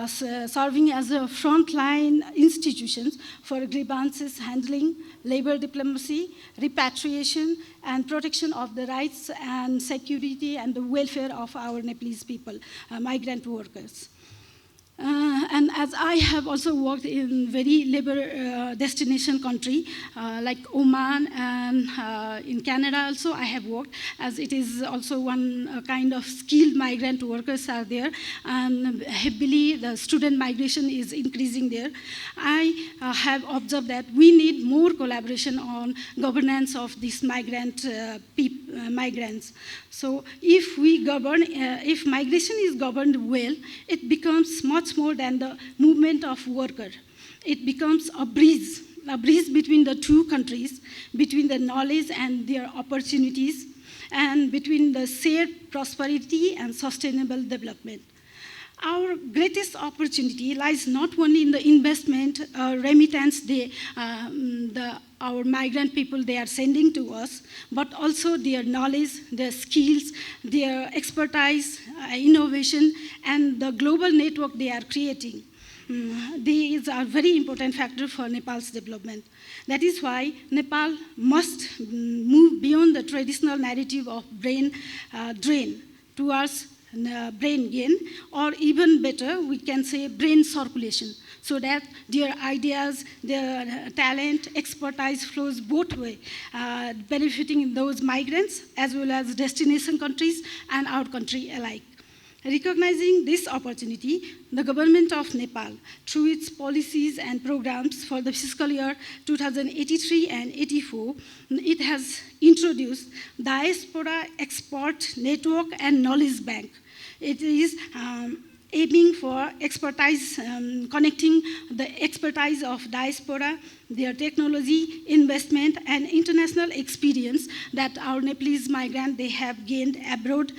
serving as a frontline institutions for grievances handling, labor diplomacy, repatriation, and protection of the rights and security and the welfare of our Nepalese people, migrant workers. And as I have also worked in very labor destination country, like Oman and in Canada also I have worked, as it is also one kind of skilled migrant workers are there, and heavily the student migration is increasing there. I have observed that we need more collaboration on governance of these migrants. So if we govern, if migration is governed well, it becomes much more than the movement of worker. It becomes a bridge between the two countries, between the knowledge and their opportunities, and between the shared prosperity and sustainable development. Our greatest opportunity lies not only in the investment remittance our migrant people they are sending to us, but also their knowledge, their skills, their expertise, innovation, and the global network they are creating. These are very important factors for Nepal's development. That is why Nepal must move beyond the traditional narrative of brain drain towards brain gain, or even better, we can say brain circulation, so that their ideas, their talent, expertise flows both ways, benefiting those migrants as well as destination countries and our country alike. Recognizing this opportunity, the government of Nepal, through its policies and programs for the fiscal year 2083 and 84, it has introduced Diaspora Export Network and Knowledge Bank. It is aiming for expertise, connecting the expertise of diaspora, their technology, investment, and international experience that our Nepalese migrants they have gained abroad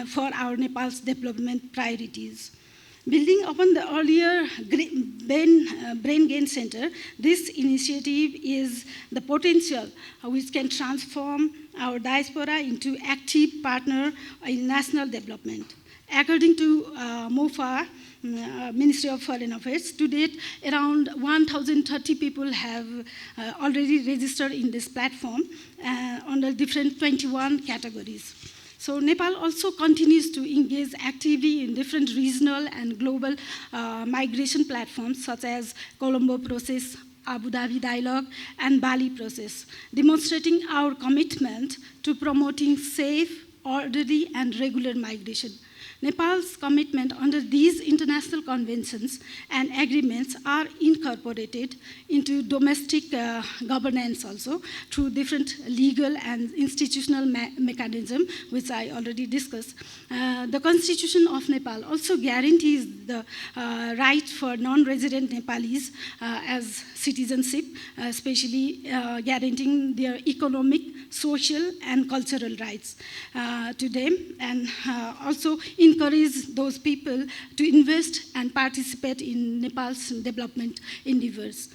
for our Nepal's development priorities. Building upon the earlier Brain Gain Center, this initiative is the potential which can transform our diaspora into active partner in national development. According to MOFA, Ministry of Foreign Affairs, to date, around 1,030 people have already registered in this platform under different 21 categories. So Nepal also continues to engage actively in different regional and global migration platforms such as Colombo Process, Abu Dhabi Dialogue, and Bali Process, demonstrating our commitment to promoting safe, orderly, and regular migration. Nepal's commitment under these international conventions and agreements are incorporated into domestic governance also through different legal and institutional mechanisms, which I already discussed. The Constitution of Nepal also guarantees the right for non-resident Nepalis as citizenship, especially guaranteeing their economic, social, and cultural rights to them, and also encourage those people to invest and participate in Nepal's development endeavors.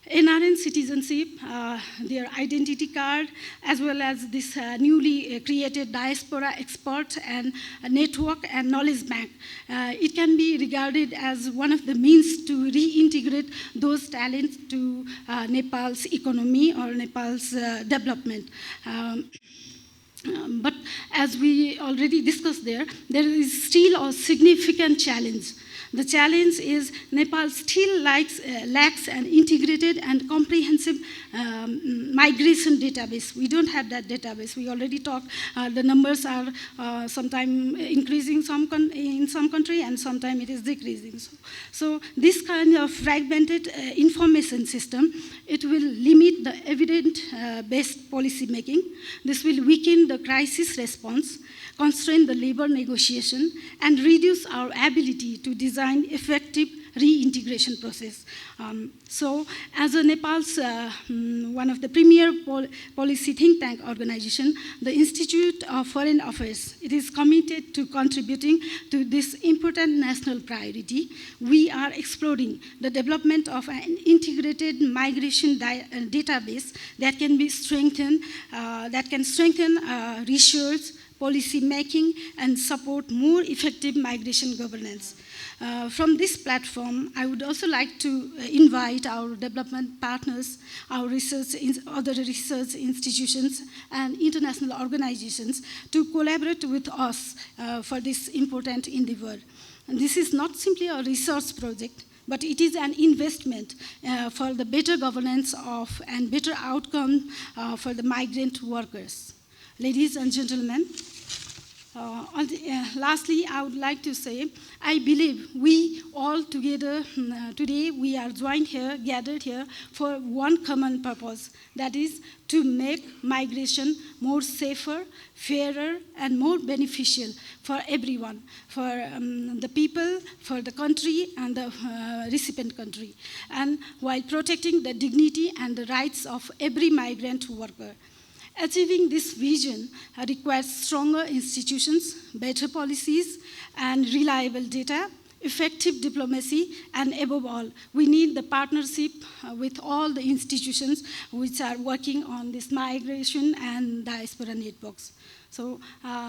NRN citizenship, their identity card, as well as this newly created Diaspora Export and Network and Knowledge Bank. It can be regarded as one of the means to reintegrate those talents to Nepal's economy or Nepal's development. But as we already discussed there is still a significant challenge. The challenge is Nepal still lacks an integrated and comprehensive migration database. We don't have that database. We already talked, the numbers are sometimes increasing in some country and sometimes it is decreasing. So this kind of fragmented information system, it will limit the evidence-based policy making. This will weaken the crisis response, constrain the labor negotiation, and reduce our ability to design effective reintegration process. So as a Nepal's one of the premier policy think tank organization, the Institute of Foreign Affairs, it is committed to contributing to this important national priority. We are exploring the development of an integrated migration database that can be strengthened, that can strengthen research, policy making, and support more effective migration governance. From this platform, I would also like to invite our development partners, our other research institutions, and international organizations to collaborate with us for this important endeavor. And this is not simply a research project, but it is an investment for the better governance of and better outcome for the migrant workers. Ladies and gentlemen, lastly, I would like to say, I believe we all together today, we are joined here, gathered here for one common purpose, that is to make migration more safer, fairer, and more beneficial for everyone, for the people, for the country, and the recipient country, and while protecting the dignity and the rights of every migrant worker. Achieving this vision requires stronger institutions, better policies, and reliable data, effective diplomacy, and above all, we need the partnership with all the institutions which are working on this migration and diaspora networks. So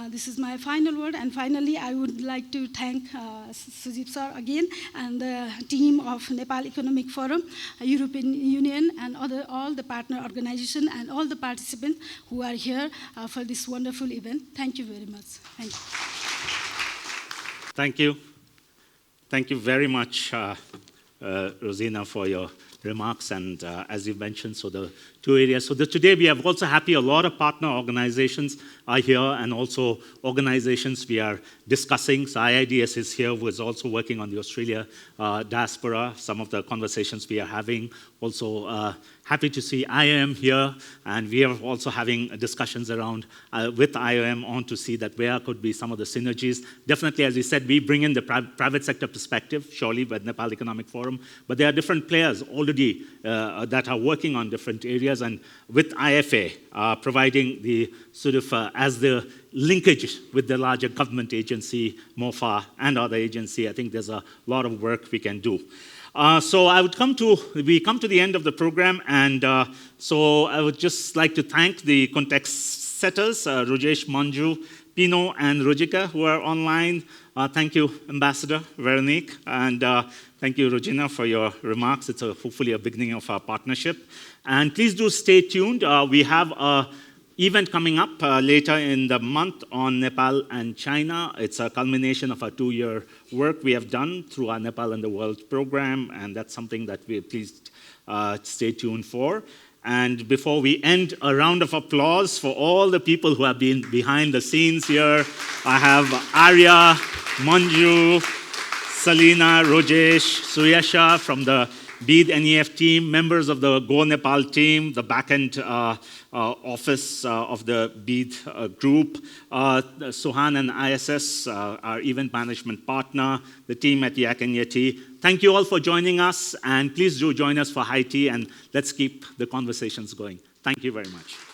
this is my final word, and finally I would like to thank Sujip sir again and the team of Nepal Economic Forum, European Union, and all the partner organizations and all the participants who are here for this wonderful event. Thank you very much. Thank you. Thank you. Thank you very much, Rosina, for your remarks, and as you mentioned, so the two areas. So today we are also happy a lot of partner organizations are here, and also organizations we are discussing. So IIDS is here, who is also working on the Australia diaspora, some of the conversations we are having. Also happy to see IOM here, and we are also having discussions around with IOM on to see that where could be some of the synergies. Definitely, as we said, we bring in the private sector perspective, surely with Nepal Economic Forum, but there are different players already that are working on different areas, and with IFA providing the sort of as the linkage with the larger government agency, MOFA, and other agency, I think there's a lot of work we can do. So we come to the end of the program, and so I would just like to thank the context setters, Rajesh, Manju, Pino, and Rojika, who are online. Thank you, Ambassador Veronique, and thank you, Regina, for your remarks. It's hopefully a beginning of our partnership. And please do stay tuned. We have an event coming up later in the month on Nepal and China. It's a culmination of our 2-year work we have done through our Nepal and the World program, and that's something that we please stay tuned for. And before we end, a round of applause for all the people who have been behind the scenes here. I have Arya, Manju, Salina, Rojesh, Suyasha from the BEAD NEF team, members of the Go Nepal team, the backend office of the BEAD group, Sohan and ISS, our event management partner, the team at Yak and Yeti. Thank you all for joining us, and please do join us for high tea, and let's keep the conversations going. Thank you very much.